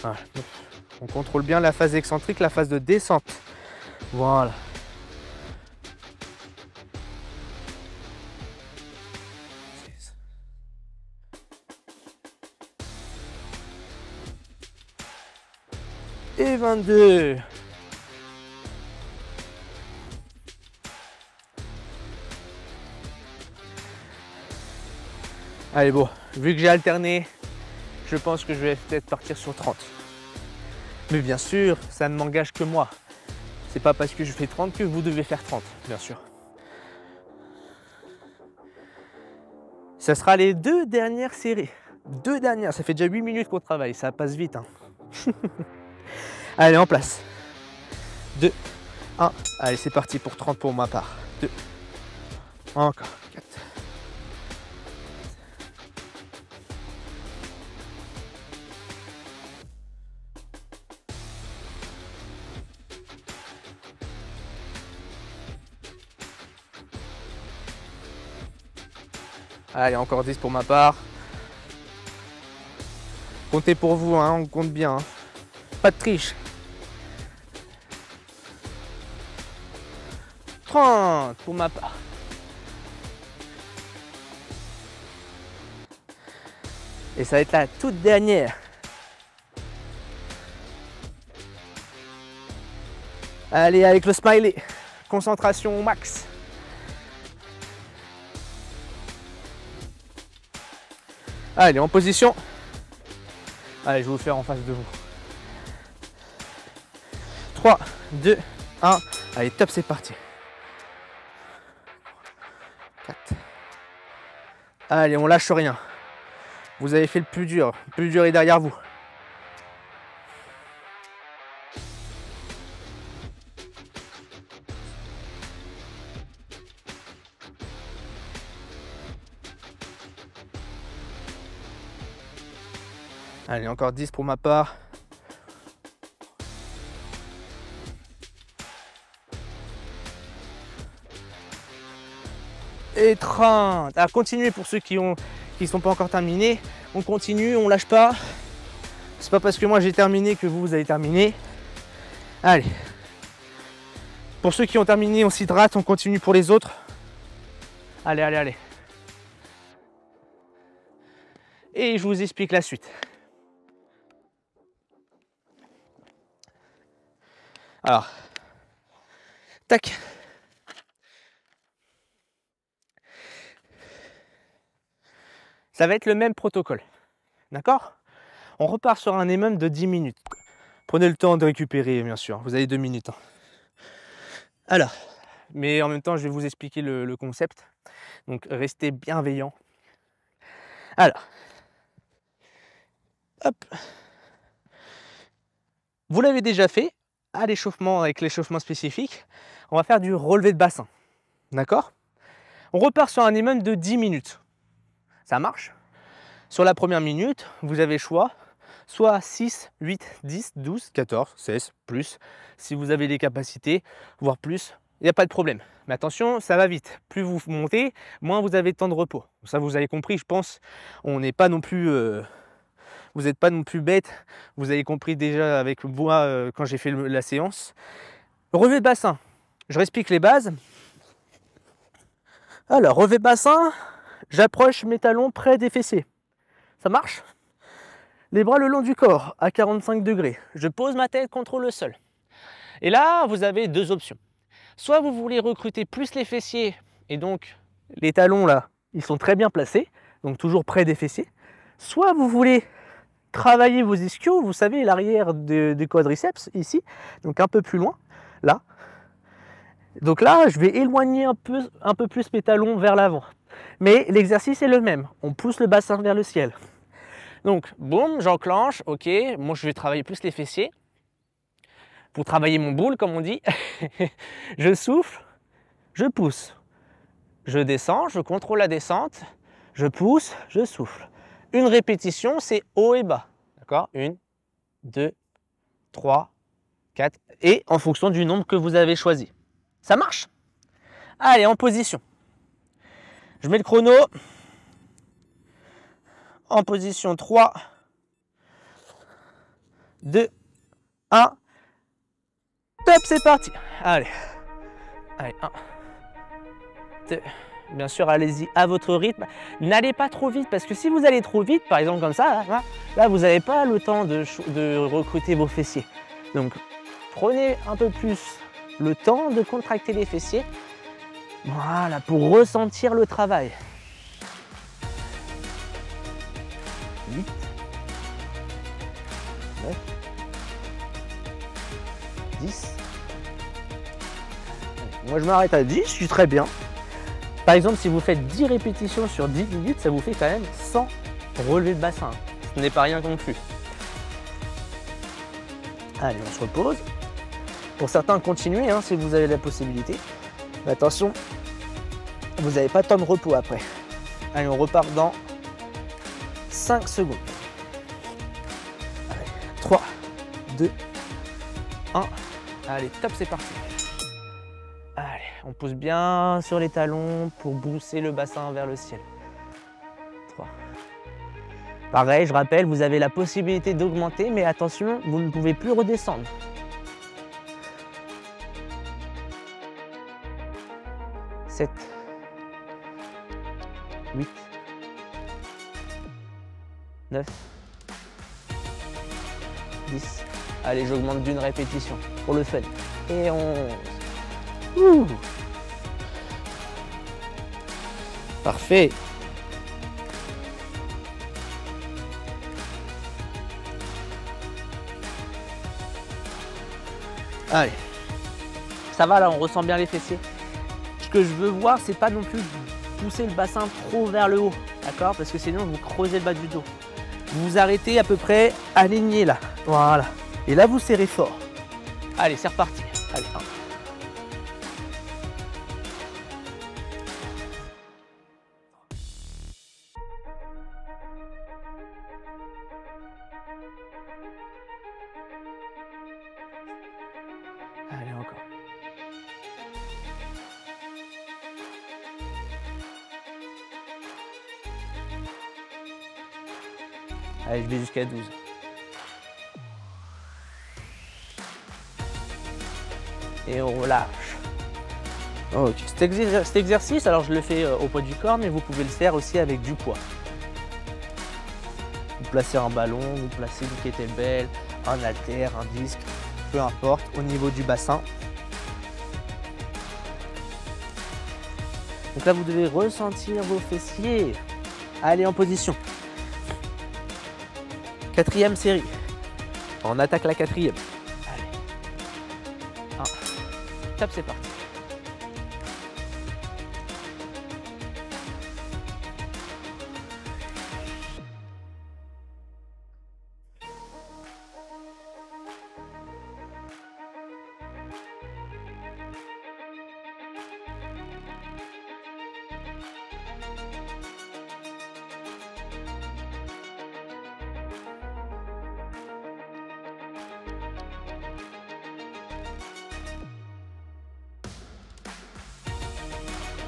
Voilà. On contrôle bien la phase excentrique, la phase de descente. Voilà. Et 22. Allez, bon, vu que j'ai alterné, je pense que je vais peut-être partir sur 30. Mais bien sûr, ça ne m'engage que moi. C'est pas parce que je fais 30 que vous devez faire 30, bien sûr. Ça sera les 2 dernières séries. 2 dernières, ça fait déjà 8 minutes qu'on travaille, ça passe vite. Hein. Allez, en place. 2, 1. Allez, c'est parti pour 30 pour ma part. 2. Encore. 4. Allez, encore 10 pour ma part. Comptez pour vous, hein, on compte bien. Hein. Pas de triche. 30 pour ma part. Et ça va être la toute dernière. Allez, avec le smiley. Concentration au max. Allez, en position. Allez, je vais vous faire en face de vous. 3, 2, 1. Allez, top, c'est parti. 4. Allez, on lâche rien. Vous avez fait le plus dur. Le plus dur est derrière vous. Allez, encore 10 pour ma part. Et 30. À continuer pour ceux qui sont pas encore terminés. On continue, on lâche pas. C'est pas parce que moi j'ai terminé que vous allez terminer. Allez. Pour ceux qui ont terminé, on s'hydrate, on continue pour les autres. Allez, allez, allez. Et je vous explique la suite. Alors, tac. Ça va être le même protocole, d'accord? On repart sur un minimum de 10 minutes. Prenez le temps de récupérer, bien sûr. Vous avez 2 minutes. Hein. Alors, mais en même temps, je vais vous expliquer le concept. Donc, restez bienveillants. Alors, hop. Vous l'avez déjà fait. À l'échauffement, avec l'échauffement spécifique, on va faire du relevé de bassin. D'accord? On repart sur un minimum de 10 minutes. Ça marche? Sur la première minute, vous avez le choix, soit 6, 8, 10, 12, 14, 16, plus. Si vous avez les capacités, voire plus, il n'y a pas de problème. Mais attention, ça va vite. Plus vous montez, moins vous avez de temps de repos. Ça, vous avez compris, je pense. On n'est pas non plus... vous n'êtes pas non plus bête, vous avez compris déjà avec moi quand j'ai fait la séance. Relevé de bassin, je réexplique les bases. Alors, relevé de bassin, j'approche mes talons près des fessiers. Ça marche? Les bras le long du corps, à 45 degrés. Je pose ma tête contre le sol. Et là, vous avez deux options. Soit vous voulez recruter plus les fessiers, et donc les talons là, ils sont très bien placés, donc toujours près des fessiers. Soit vous voulez travailler vos ischios, vous savez, l'arrière des quadriceps, ici, donc un peu plus loin, là. Donc là, je vais éloigner un peu plus mes talons vers l'avant. Mais l'exercice est le même, on pousse le bassin vers le ciel. Donc, boum, j'enclenche, ok, moi je vais travailler plus les fessiers. Pour travailler mon boule, comme on dit. Je souffle, je pousse. Je descends, je contrôle la descente, je pousse, je souffle. Une répétition, c'est haut et bas. D'accord? 1, 2, 3, 4. Et en fonction du nombre que vous avez choisi. Ça marche? Allez, en position. Je mets le chrono. En position 3, 2, 1. Top, c'est parti. Allez. Allez, 1, 2. Bien sûr, allez-y à votre rythme. N'allez pas trop vite parce que si vous allez trop vite, par exemple comme ça, là vous n'avez pas le temps de recruter vos fessiers. Donc, prenez un peu plus le temps de contracter les fessiers. Voilà, pour ressentir le travail. 8, 9, 10. Moi, je m'arrête à 10, je suis très bien. Par exemple, si vous faites 10 répétitions sur 10 minutes, ça vous fait quand même 100 relevés de bassin. Ce n'est pas rien non plus. Allez, on se repose. Pour certains, continuez hein, si vous avez la possibilité. Mais attention, vous n'avez pas de temps de repos après. Allez, on repart dans 5 secondes. Allez, 3, 2, 1. Allez, top, c'est parti. Allez, on pousse bien sur les talons pour pousser le bassin vers le ciel. 3. Pareil, je rappelle, vous avez la possibilité d'augmenter, mais attention, vous ne pouvez plus redescendre. 7, 8, 9, 10. Allez, j'augmente d'une répétition pour le fun. Et 11. Ouh. Parfait. Allez. Ça va là, on ressent bien les fessiers. Ce que je veux voir, c'est pas non plus pousser le bassin trop vers le haut, d'accord? Parce que sinon, vous creusez le bas du dos. Vous vous arrêtez à peu près aligné là. Voilà. Et là, vous serrez fort. Allez, c'est reparti. Allez, 1. Allez, encore. Allez, je vais jusqu'à 12. Et on relâche. Ok. Cet exercice, alors je le fais au poids du corps, mais vous pouvez le faire aussi avec du poids. Vous placez un ballon, vous placez du kettlebell, un haltère, un disque, peu importe, au niveau du bassin. Donc là, vous devez ressentir vos fessiers. Allez, en position. 4e série. On attaque la 4e. Allez. 1. Top, c'est parti.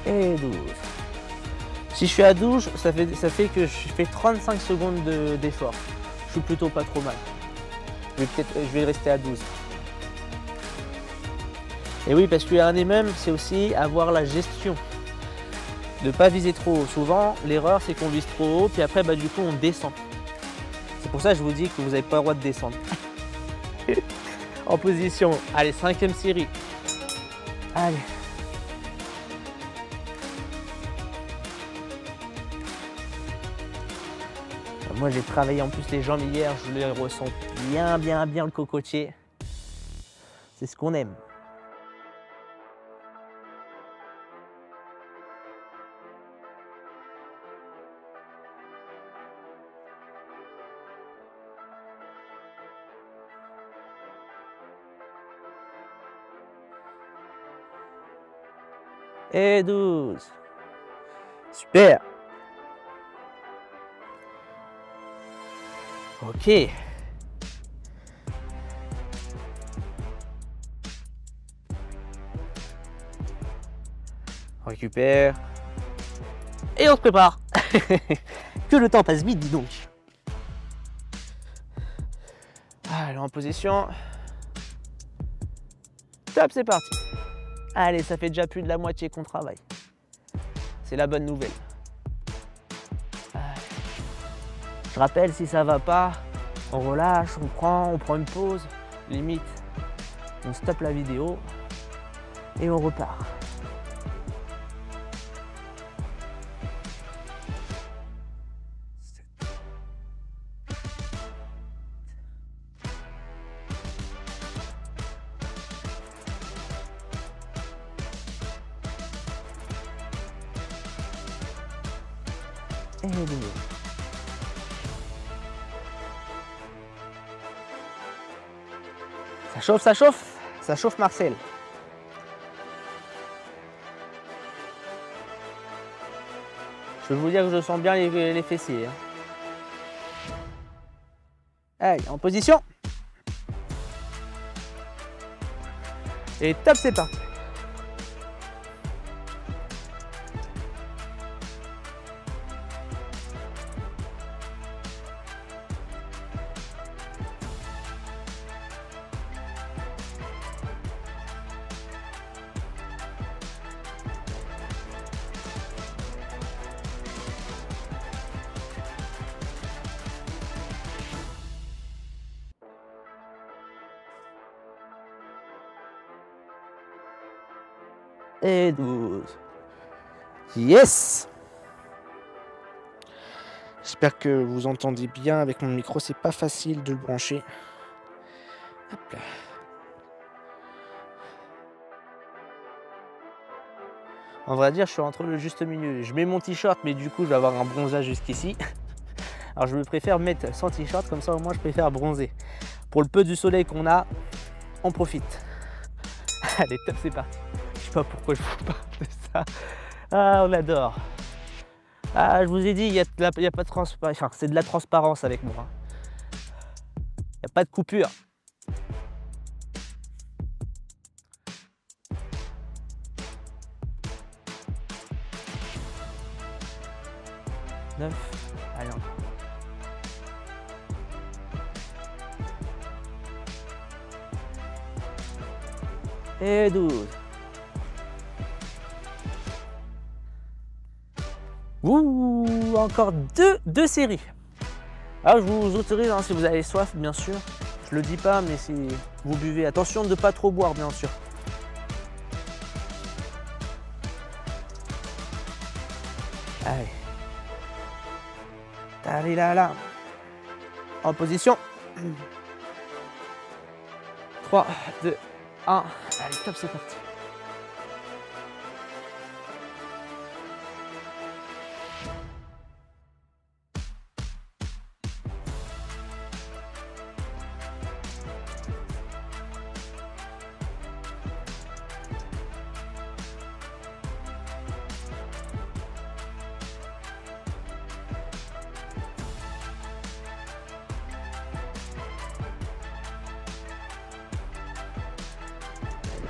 Et 12. Si je suis à 12, ça fait que je fais 35 secondes d'effort. Je suis plutôt pas trop mal. Je vais rester à 12. Et oui, parce qu'un des mêmes, c'est aussi avoir la gestion. De ne pas viser trop haut. Souvent, l'erreur, c'est qu'on vise trop haut, puis après, du coup, on descend. C'est pour ça que je vous dis que vous n'avez pas le droit de descendre. En position. Allez, 5e série. Allez. Moi, j'ai travaillé en plus les jambes hier, je les ressens bien le cocotier. C'est ce qu'on aime. Et 12. Super. Ok. On récupère. Et on se prépare. Que le temps passe vite, dis donc. Allez, en position. Top, c'est parti. Allez, ça fait déjà plus de la moitié qu'on travaille. C'est la bonne nouvelle. Je rappelle, si ça va pas, on relâche, on prend une pause, limite, on stoppe la vidéo et on repart. Et de nouveau. Ça chauffe, ça chauffe. Ça chauffe, Marcel. Je peux vous dire que je sens bien les fessiers. Allez, en position. Et top, c'est parti. Et 12. Yes! J'espère que vous entendez bien avec mon micro. C'est pas facile de le brancher. Hop là. En vrai dire, je suis entre le juste milieu. Je mets mon t-shirt, mais du coup, je vais avoir un bronzage jusqu'ici. Alors, je préfère mettre sans t-shirt, comme ça, au moins, je préfère bronzer. Pour le peu du soleil qu'on a, on profite. Allez, top, c'est parti. Je sais pas pourquoi je vous parle de ça. Ah, on adore. Ah, je vous ai dit, il y a pas de transparence. Enfin, c'est de la transparence avec moi. Il n'y a pas de coupure. Allez, encore. Et 12. Ouh, encore deux séries. Alors, je vous autorise, hein, si vous avez soif, bien sûr. Je le dis pas, mais si vous buvez, attention de ne pas trop boire, bien sûr. Allez. Allez là. En position. 3, 2, 1. Allez, top, c'est parti.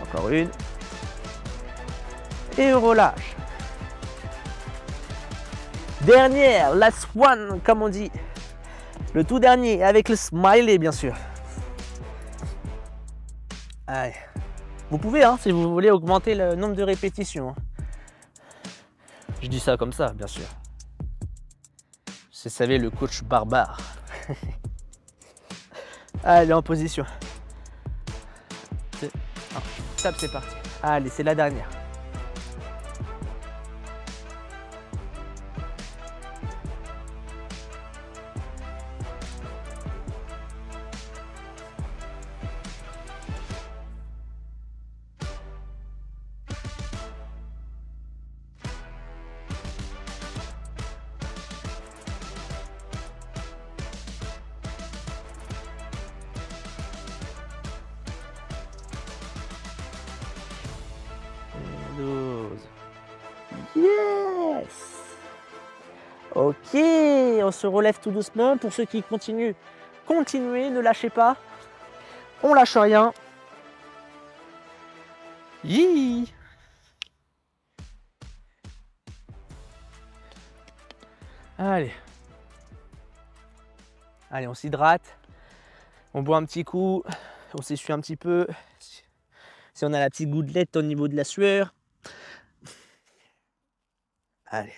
Encore une. Et on relâche. Dernière, last one, comme on dit. Le tout dernier, avec le smiley, bien sûr. Allez. Vous pouvez, hein, si vous voulez, augmenter le nombre de répétitions. Je dis ça comme ça, bien sûr. Vous savez, le coach barbare. Allez, en position. Top, c'est parti. Allez, c'est la dernière. Yes! Ok, on se relève tout doucement. Pour ceux qui continuent, continuez, ne lâchez pas. On lâche rien. Yi! Allez. Allez, on s'hydrate. On boit un petit coup. On s'essuie un petit peu. Si on a la petite gouttelette au niveau de la sueur. Allez.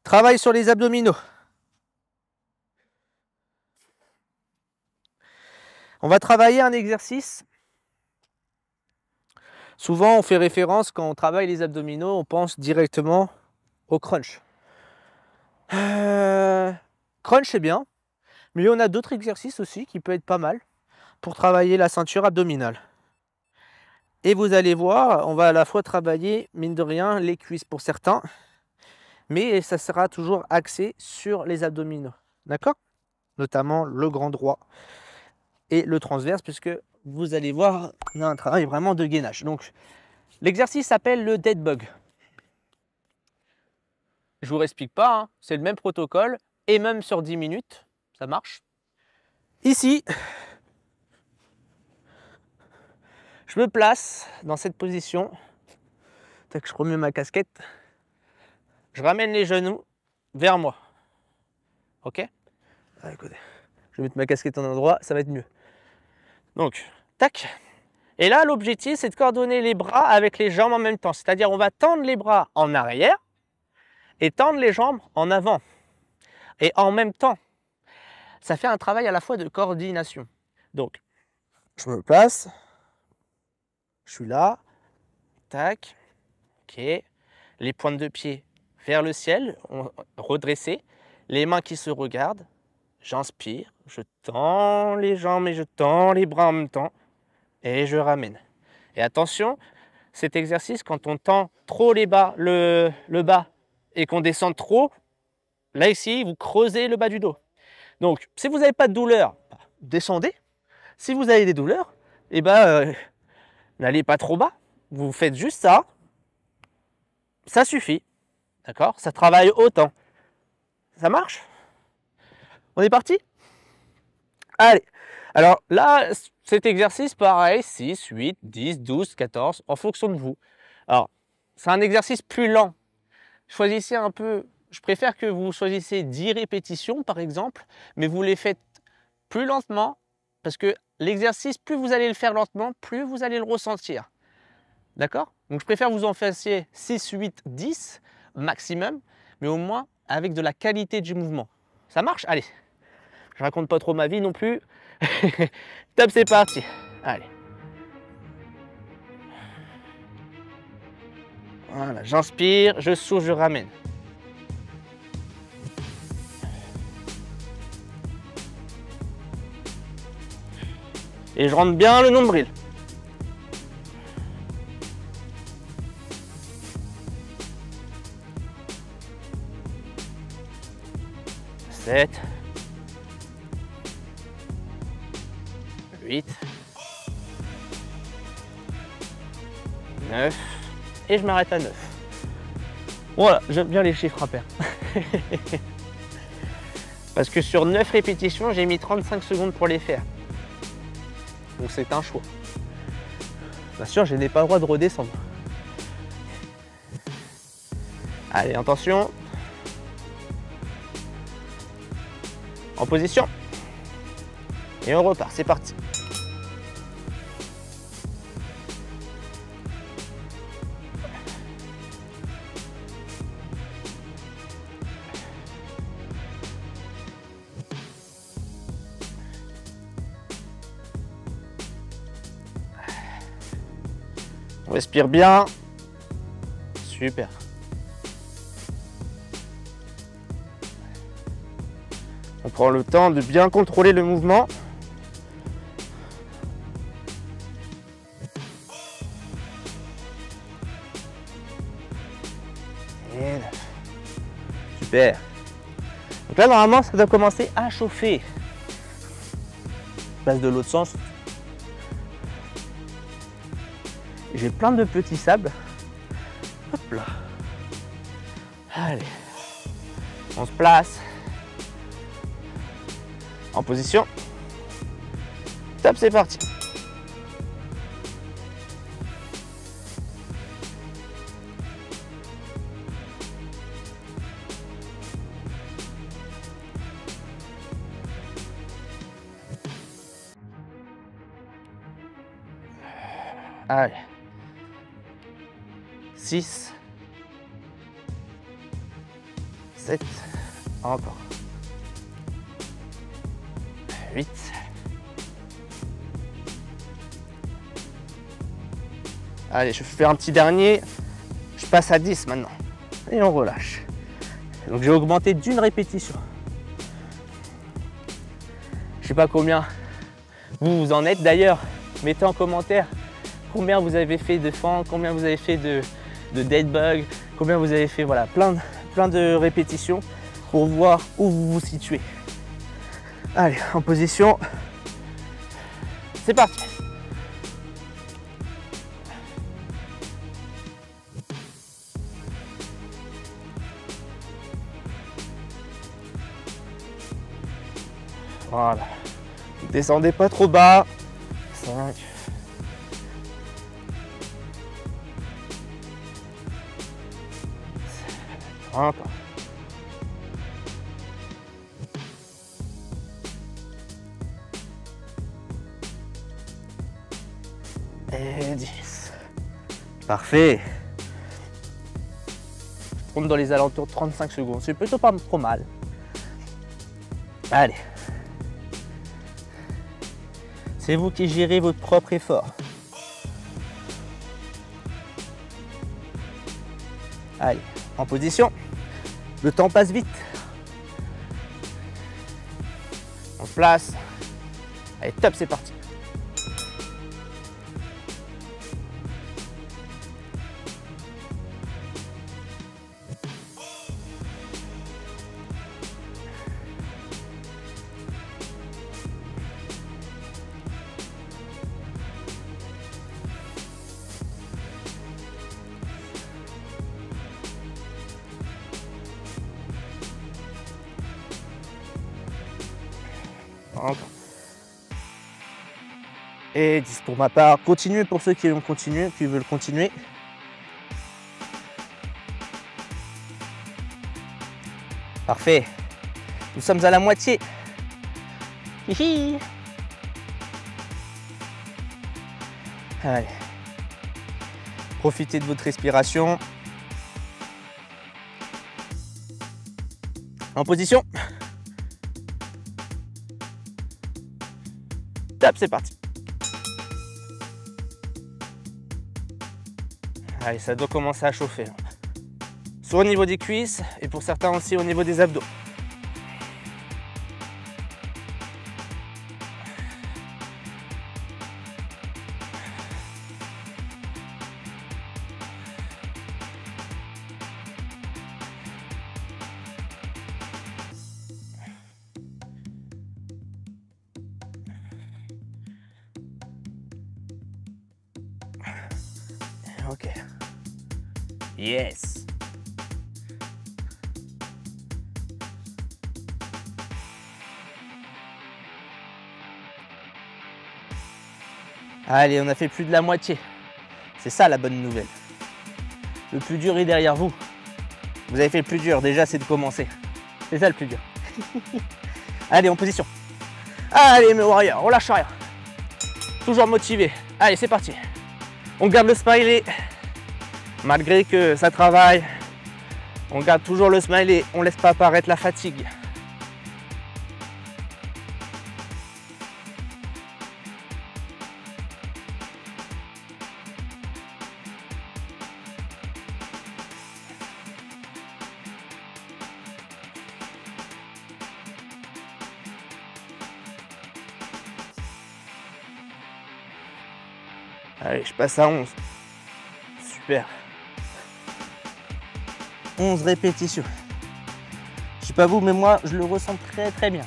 Travail sur les abdominaux. On va travailler un exercice. Souvent, on fait référence, quand on travaille les abdominaux, on pense directement au crunch. Crunch, c'est bien, mais on a d'autres exercices aussi qui peuvent être pas mal pour travailler la ceinture abdominale. Et vous allez voir, on va à la fois travailler, mine de rien, les cuisses pour certains, mais ça sera toujours axé sur les abdominaux, d'accord? Notamment le grand droit et le transverse, puisque vous allez voir, on a un travail vraiment de gainage. Donc, l'exercice s'appelle le dead bug. Je vous explique pas, hein, c'est le même protocole, et même sur 10 minutes, ça marche. Ici, je me place dans cette position. Tac, je remets ma casquette. Je ramène les genoux vers moi. Ok? Ah, écoutez, je vais mettre ma casquette en endroit, ça va être mieux. Donc, tac. Et là, l'objectif, c'est de coordonner les bras avec les jambes en même temps. C'est-à-dire, on va tendre les bras en arrière et tendre les jambes en avant. Et en même temps. ça fait un travail à la fois de coordination. Donc, je me place, je suis là, tac, ok, les pointes de pied vers le ciel, redressées, les mains qui se regardent, j'inspire, je tends les jambes et je tends les bras en même temps et je ramène. Et attention, cet exercice, quand on tend trop le bas et qu'on descend trop, là ici, vous creusez le bas du dos. Donc, si vous n'avez pas de douleur, descendez. Si vous avez des douleurs, eh ben, n'allez pas trop bas. Vous faites juste ça. Ça suffit. D'accord? Ça travaille autant. Ça marche? On est parti? Allez. Alors là, cet exercice, pareil, 6, 8, 10, 12, 14, en fonction de vous. Alors, c'est un exercice plus lent. Choisissez un peu, je préfère que vous choisissiez 10 répétitions par exemple, mais vous les faites plus lentement, parce que l'exercice, plus vous allez le faire lentement, plus vous allez le ressentir. D'accord? Donc je préfère vous en fassiez 6, 8, 10 maximum, mais au moins avec de la qualité du mouvement. Ça marche? Allez, je raconte pas trop ma vie non plus. Top, c'est parti. Allez. Voilà, j'inspire, je souffle, je ramène. Et je rentre bien le nombril. 7, 8, 9, et je m'arrête à 9. Voilà, j'aime bien les chiffres impairs. Parce que sur 9 répétitions, j'ai mis 35 secondes pour les faire. Donc c'est un choix. Bien sûr, je n'ai pas le droit de redescendre. Allez, attention. En position. Et on repart, c'est parti. On respire bien. Super. On prend le temps de bien contrôler le mouvement. Et 9. Super. Donc là, normalement, ça doit commencer à chauffer. Je passe de l'autre sens. J'ai plein de petits sables. Hop là. Allez. On se place. En position. Top, c'est parti. Allez. 6, 7, encore. 8, allez, je fais un petit dernier, je passe à 10 maintenant, et on relâche. Donc j'ai augmenté d'une répétition. Je sais pas combien vous en êtes d'ailleurs, mettez en commentaire combien vous avez fait de fentes, combien vous avez fait de dead bug, combien vous avez fait, voilà, plein de répétitions pour voir où vous vous situez. Allez, en position, c'est parti. Voilà, descendez pas trop bas. 5, 7, encore. Et 10. Parfait. Je tourne dans les alentours de 35 secondes. C'est plutôt pas trop mal. Allez. C'est vous qui gérez votre propre effort. Allez, en position. Le temps passe vite. En place. Allez, top, c'est parti. Et 10 pour ma part. Continuez pour ceux qui veulent continuer. Parfait. Nous sommes à la moitié. Hihi. Allez. Profitez de votre respiration. En position. Top, c'est parti. Allez, ça doit commencer à chauffer. Soit au niveau des cuisses et pour certains aussi au niveau des abdos. Ok. Yes. Allez, on a fait plus de la moitié. C'est ça la bonne nouvelle. Le plus dur est derrière vous. Vous avez fait le plus dur, déjà c'est de commencer. C'est ça le plus dur. Allez, en position. Allez mes warriors, on lâche rien. Toujours motivé. Allez, c'est parti. On garde le smiley, malgré que ça travaille. On garde toujours le smiley, on ne laisse pas apparaître la fatigue. Allez, je passe à 11. Super. 11 répétitions. Je sais pas vous, mais moi, je le ressens très très bien.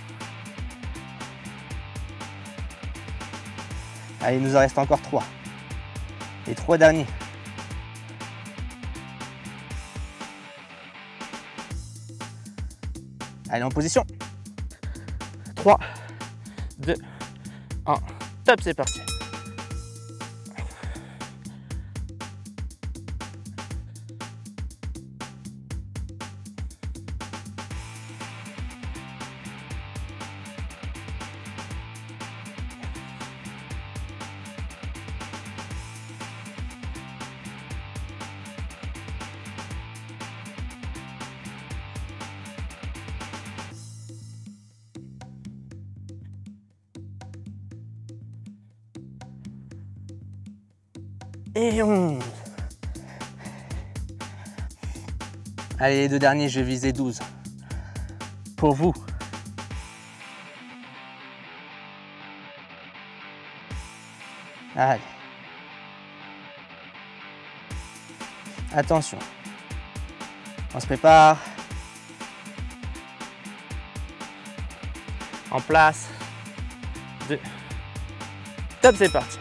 Allez, il nous en reste encore 3. Les 3 derniers. Allez, en position. 3, 2, 1. Top, c'est parti. Et 11. Allez, les 2 derniers, je vais viser 12. Pour vous. Allez. Attention. On se prépare. En place. 2. Top, c'est parti.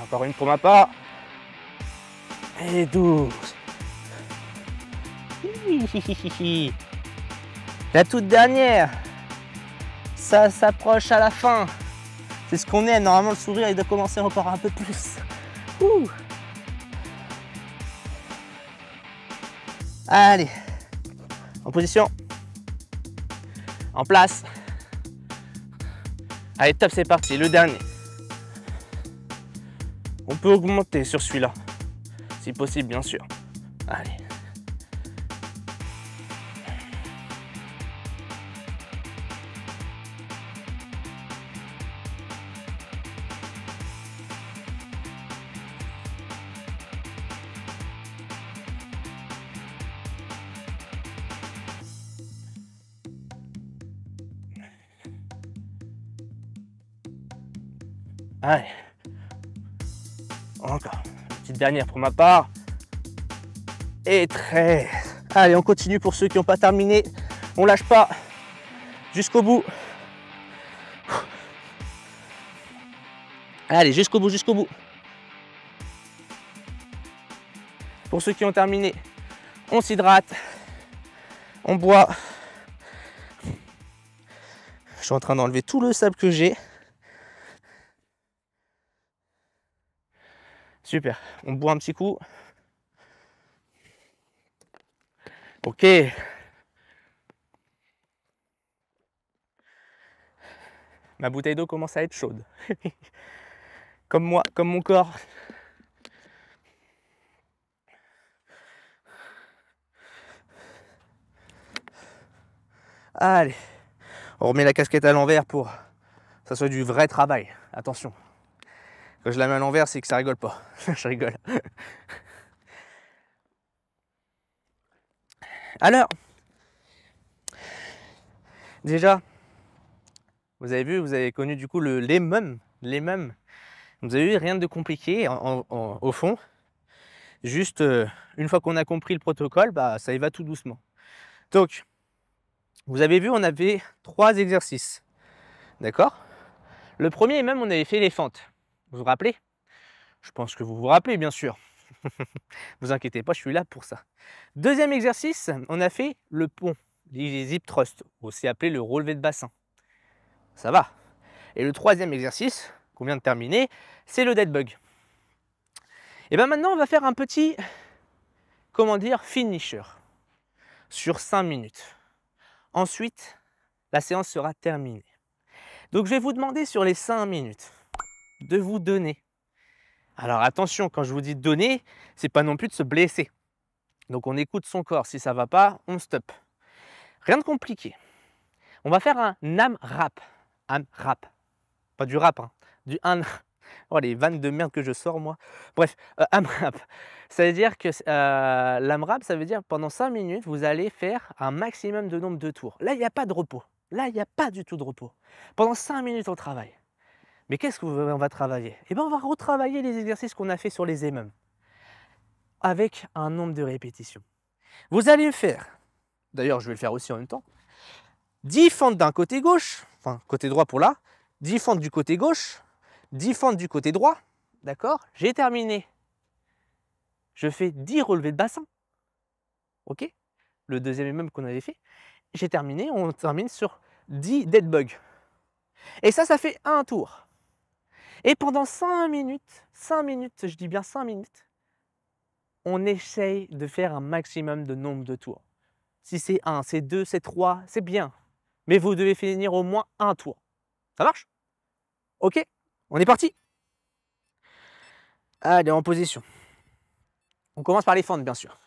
Encore une pour ma part. Et 12. La toute dernière. Ça s'approche à la fin. C'est ce qu'on aime. Normalement, le sourire, il doit commencer encore un peu plus. Ouh. Allez. En position. En place. Allez, top, c'est parti. Le dernier. On peut augmenter sur celui-là. Si possible, bien sûr. Allez. Allez. Encore. Petite dernière pour ma part. Et 13. Allez, on continue pour ceux qui n'ont pas terminé. On lâche pas. Jusqu'au bout. Allez, jusqu'au bout, jusqu'au bout. Pour ceux qui ont terminé, on s'hydrate. On boit. Je suis en train d'enlever tout le sable que j'ai. Super, on boit un petit coup. Ok. Ma bouteille d'eau commence à être chaude. Comme moi, comme mon corps. Allez, on remet la casquette à l'envers pour que ça soit du vrai travail. Attention. Quand je la mets à l'envers, c'est que ça rigole pas. Je rigole. Alors, déjà, vous avez vu, vous avez connu du coup les mêmes. Vous avez vu, rien de compliqué au fond. Juste, une fois qu'on a compris le protocole, bah, ça y va tout doucement. Donc, vous avez vu, on avait 3 exercices. D'accord? Le premier, même, on avait fait les fentes. Vous vous rappelez? Je pense que vous vous rappelez, bien sûr. Vous inquiétez pas, je suis là pour ça. Deuxième exercice, on a fait le pont, les hip thrusts, aussi appelé le relevé de bassin. Ça va. Et le troisième exercice, qu'on vient de terminer, c'est le dead bug. Et bien maintenant, on va faire un petit, comment dire, finisher sur 5 minutes. Ensuite, la séance sera terminée. Donc, je vais vous demander sur les 5 minutes de vous donner. Alors attention, quand je vous dis donner, c'est pas non plus de se blesser. Donc on écoute son corps, si ça va pas, on stop. Rien de compliqué. On va faire un AMRAP. AMRAP. Pas du rap, hein, du AMRAP. Oh les vannes de merde que je sors moi. Bref, AMRAP. Ça veut dire que l'AMRAP, ça veut dire pendant 5 minutes, vous allez faire un maximum de nombre de tours. Là, il n'y a pas de repos. Là, il n'y a pas du tout de repos. Pendant 5 minutes, on travaille. Mais qu'est-ce qu'on va travailler? Eh bien, on va retravailler les exercices qu'on a fait sur les EMUM avec un nombre de répétitions. Vous allez faire, d'ailleurs, je vais le faire aussi en même temps, 10 fentes d'un côté gauche, enfin, côté droit pour là, 10 fentes du côté gauche, 10 fentes du côté droit, d'accord? J'ai terminé. Je fais 10 relevés de bassin, ok? Le deuxième EMUM qu'on avait fait. J'ai terminé, on termine sur 10 dead bugs. Et ça fait un tour. Et pendant 5 minutes, je dis bien 5 minutes, on essaye de faire un maximum de nombre de tours. Si c'est 1, c'est 2, c'est 3, c'est bien. Mais vous devez finir au moins un tour. Ça marche? Ok? On est parti? Allez, en position. On commence par les fentes, bien sûr.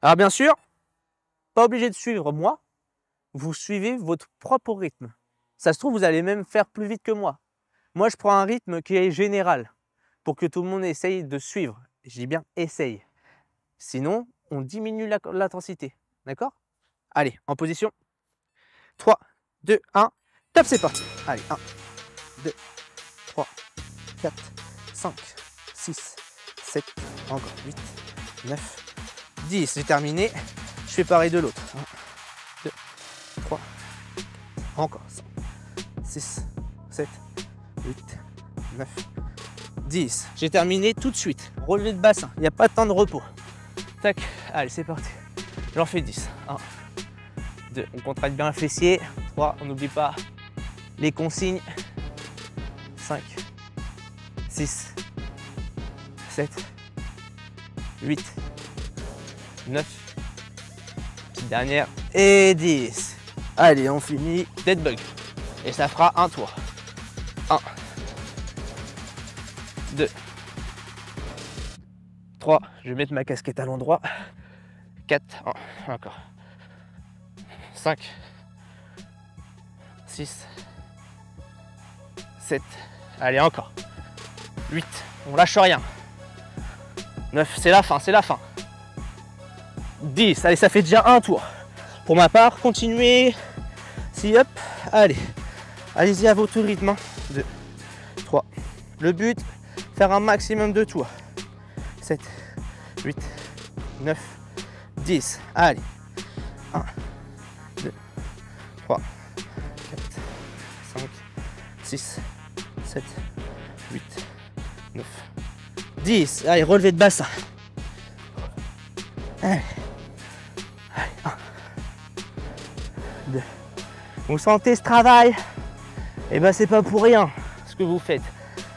Alors bien sûr, pas obligé de suivre moi. Vous suivez votre propre rythme. Ça se trouve, vous allez même faire plus vite que moi. Moi, je prends un rythme qui est général pour que tout le monde essaye de suivre. Je dis bien essaye. Sinon, on diminue l'intensité. D'accord? Allez, en position. 3, 2, 1. Top, c'est parti. Allez, 1, 2, 3, 4, 5, 6, 7, encore 8, 9, 10. J'ai terminé. Je fais pareil de l'autre. 1, 2, 3, encore 5, 6, 7, 8, 9, 10. J'ai terminé tout de suite. Relevé de bassin. Il n'y a pas de temps de repos. Tac. Allez, c'est parti. J'en fais 10. 1, 2. On contracte bien le fessier. 3, on n'oublie pas les consignes. 5, 6, 7, 8, 9, petite dernière, et 10. Allez, on finit dead bug. Et ça fera un tour. 1, 2, 3, je vais mettre ma casquette à l'endroit. 4, encore. 5, 6, 7, allez encore. 8, on lâche rien. 9, c'est la fin, c'est la fin. 10, allez, ça fait déjà un tour. Pour ma part, continuez. Si, hop, allez. Allez-y à votre rythme. 2, 3. Le but, faire un maximum de tours. 7, 8, 9, 10. Allez. 1, 2, 3, 4, 5, 6, 7, 8, 9, 10. Allez, relevé de bassin. Allez. Allez, 1, 2. Vous sentez ce travail? Et ben c'est pas pour rien ce que vous faites.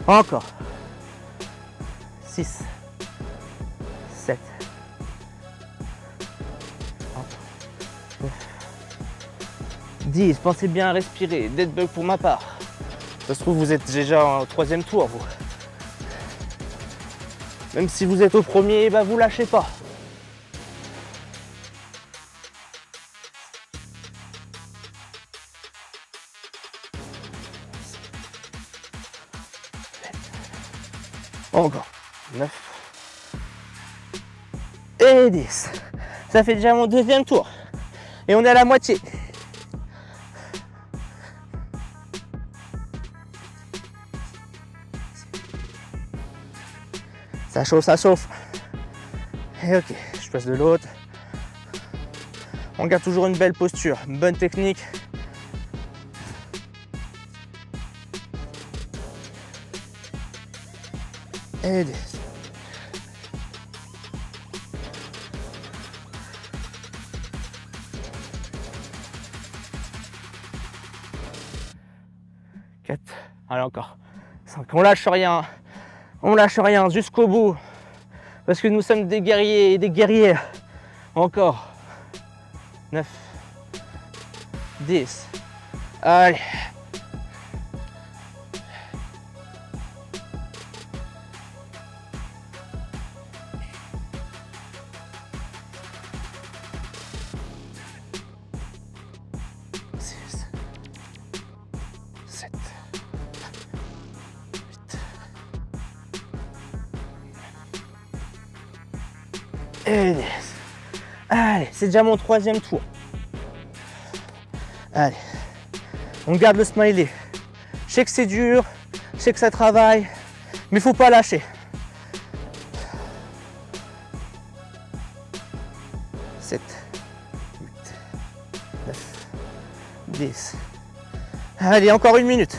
Encore. 6, 7, 9, 10. Pensez bien à respirer. Dead bug pour ma part. Ça se trouve, vous êtes déjà au 3e tour, vous. Même si vous êtes au premier, bah vous lâchez pas. Encore. 9. Et 10. Ça fait déjà mon 2e tour. Et on est à la moitié. Ça chauffe, ça chauffe. Et ok, je passe de l'autre. On garde toujours une belle posture, une bonne technique. Et 10. Allez, encore 5. On lâche rien. On lâche rien jusqu'au bout. Parce que nous sommes des guerriers et des guerrières. Encore 9, 10. Allez. Et 10. Allez, c'est déjà mon 3e tour. Allez, on garde le smiley. Je sais que c'est dur, je sais que ça travaille, mais il faut pas lâcher. 7, 8, 9, 10. Allez, encore 1 minute.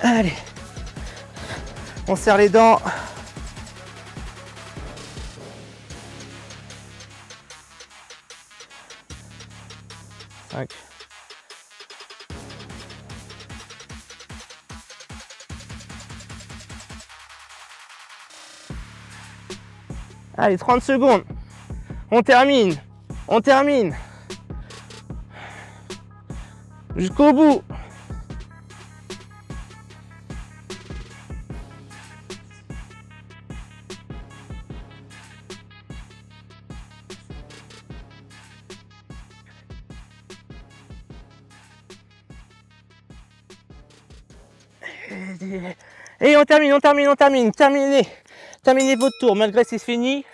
Allez, on serre les dents. Cinq. Allez, 30 secondes. On termine. On termine. Jusqu'au bout. Et on termine, on termine, on termine. Terminez votre tour, malgré si c'est fini.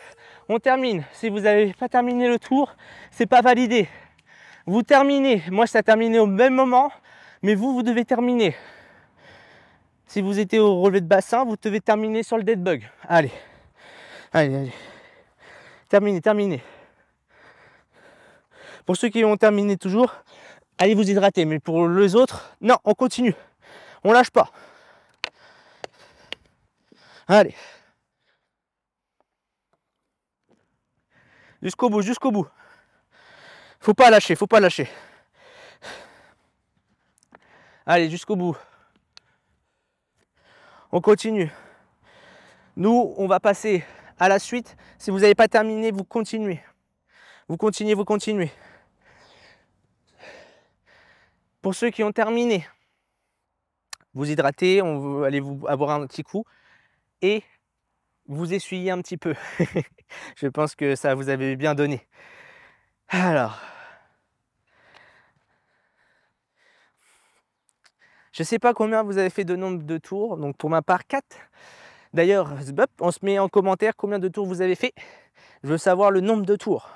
On termine. Si vous n'avez pas terminé le tour, c'est pas validé. Vous terminez. Moi, ça a terminé au même moment, mais vous devez terminer. Si vous étiez au relevé de bassin, vous devez terminer sur le dead bug. Allez, allez, allez. Terminez. Pour ceux qui ont terminé toujours, allez vous hydrater. Mais pour les autres, non, on continue. On lâche pas. Allez. Jusqu'au bout, jusqu'au bout. Faut pas lâcher, faut pas lâcher. Allez, jusqu'au bout. On continue. Nous, on va passer à la suite. Si vous n'avez pas terminé, vous continuez. Vous continuez, vous continuez. Pour ceux qui ont terminé, vous hydratez, on va aller vous avoir un petit coup et vous essuyez un petit peu. Je pense que ça vous avait bien donné. Alors, je ne sais pas combien vous avez fait de nombre de tours, donc pour ma part 4. D'ailleurs, on se met en commentaire combien de tours vous avez fait. Je veux savoir le nombre de tours.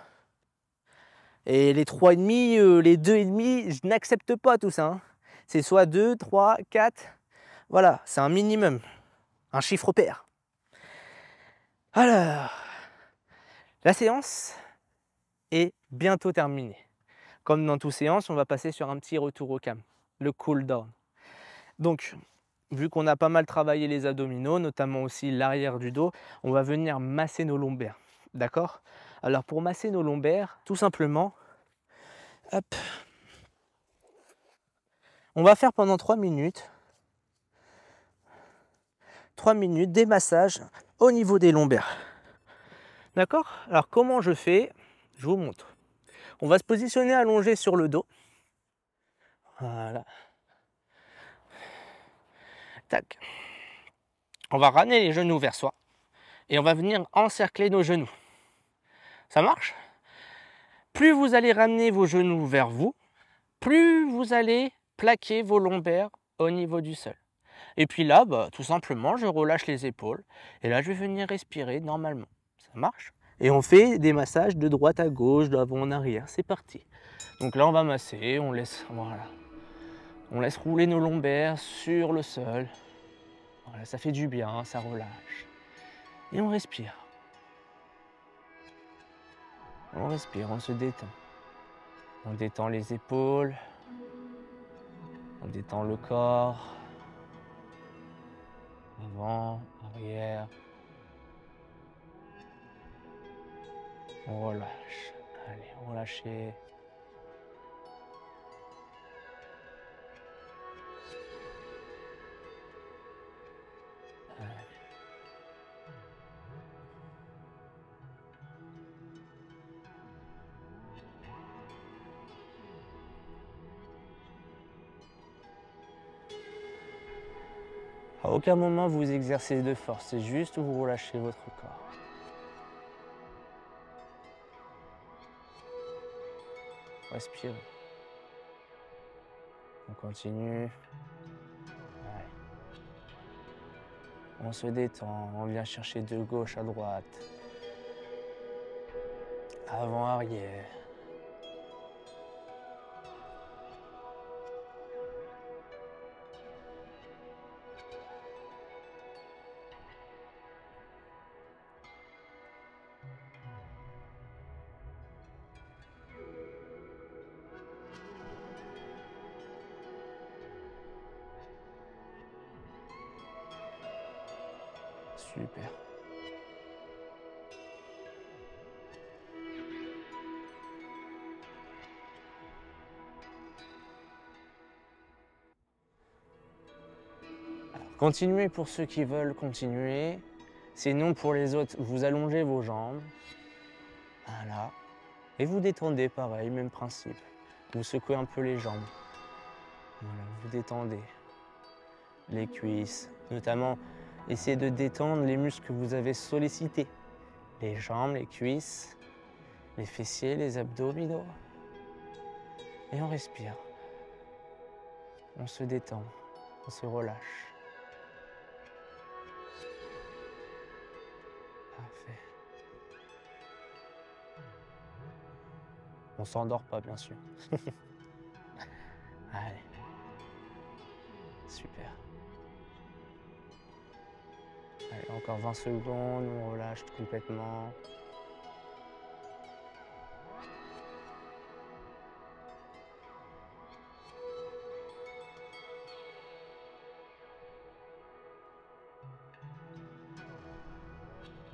Et les 3,5, les 2,5, je n'accepte pas tout ça. Hein. C'est soit 2, 3, 4. Voilà, c'est un minimum. Un chiffre pair. Alors, la séance est bientôt terminée. Comme dans toute séance, on va passer sur un petit retour au calme, le cool down. Donc, vu qu'on a pas mal travaillé les abdominaux, notamment aussi l'arrière du dos, on va venir masser nos lombaires. D'accord? Alors, pour masser nos lombaires, tout simplement, hop, on va faire pendant 3 minutes. 3 minutes des massages au niveau des lombaires. D'accord? Alors comment je fais? Je vous montre. On va se positionner allongé sur le dos. Voilà. Tac. On va ramener les genoux vers soi et on va venir encercler nos genoux. Ça marche? Plus vous allez ramener vos genoux vers vous, plus vous allez plaquer vos lombaires au niveau du sol. Et puis là, tout simplement, je relâche les épaules et là, je vais venir respirer normalement. Ça marche? Et on fait des massages de droite à gauche, d'avant en arrière. C'est parti. Donc là, on va masser, on laisse, voilà. On laisse rouler nos lombaires sur le sol. Voilà, ça fait du bien, ça relâche. Et on respire. On respire, on se détend. On détend les épaules. On détend le corps. Avant, arrière. On relâche. Allez, relâchez. À aucun moment vous exercez de force, c'est juste vous relâchez votre corps. Respirez. On continue. Ouais. On se détend, on vient chercher de gauche à droite. Avant, arrière. Super. Alors, continuez pour ceux qui veulent continuer. Sinon, pour les autres, vous allongez vos jambes. Voilà. Et vous détendez, pareil, même principe. Vous secouez un peu les jambes. Voilà, vous détendez. Les cuisses, notamment, essayez de détendre les muscles que vous avez sollicités. Les jambes, les cuisses, les fessiers, les abdominaux. Et on respire. On se détend, on se relâche. Parfait. On s'endort pas, bien sûr. Allez. Super. Allez, encore 20 secondes, on relâche complètement.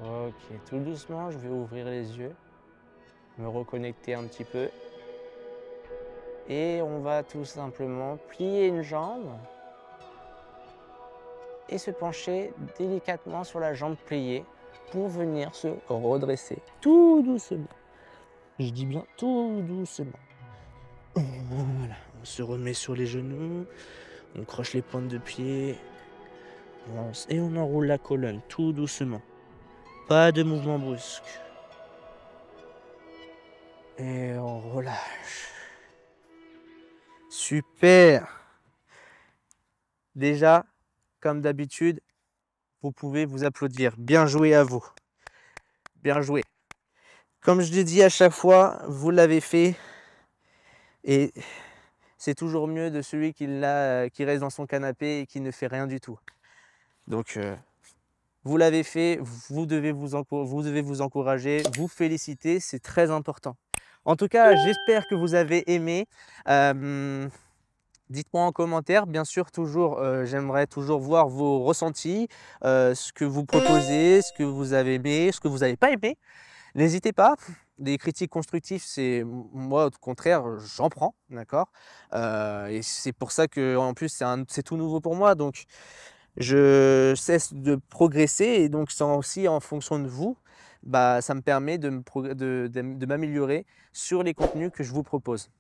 Ok, tout doucement, je vais ouvrir les yeux, me reconnecter un petit peu. Et on va tout simplement plier une jambe et se pencher délicatement sur la jambe pliée pour venir se redresser tout doucement. Je dis bien tout doucement. Voilà, on se remet sur les genoux, on croche les pointes de pied et on enroule la colonne tout doucement. Pas de mouvement brusque. Et on relâche. Super. Déjà, comme d'habitude, vous pouvez vous applaudir. Bien joué à vous. Bien joué. Comme je l'ai dit à chaque fois, vous l'avez fait. Et c'est toujours mieux de celui qui reste dans son canapé et qui ne fait rien du tout. Donc, vous l'avez fait, vous devez vous encourager, vous féliciter, c'est très important. En tout cas, j'espère que vous avez aimé. Dites-moi en commentaire, bien sûr, toujours, j'aimerais toujours voir vos ressentis, ce que vous proposez, ce que vous avez aimé, ce que vous n'avez pas aimé. N'hésitez pas, des critiques constructives, c'est moi au contraire, j'en prends, d'accord? Et c'est pour ça que en plus c'est tout nouveau pour moi, donc je cesse de progresser et donc c'est aussi en fonction de vous, bah, ça me permet de m'améliorer sur les contenus que je vous propose.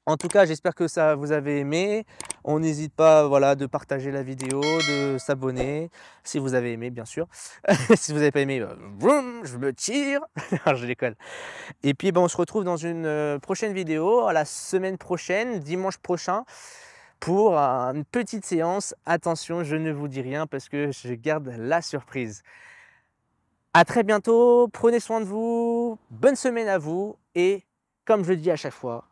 En tout cas, j'espère que ça vous avez aimé. On n'hésite pas, voilà, de partager la vidéo, de s'abonner, si vous avez aimé, bien sûr. Si vous n'avez pas aimé, vroom, je me tire. Non, je déconne. Et puis, ben, on se retrouve dans une prochaine vidéo, la semaine prochaine, dimanche prochain, pour une petite séance. Attention, je ne vous dis rien parce que je garde la surprise. À très bientôt, prenez soin de vous, bonne semaine à vous et comme je le dis à chaque fois,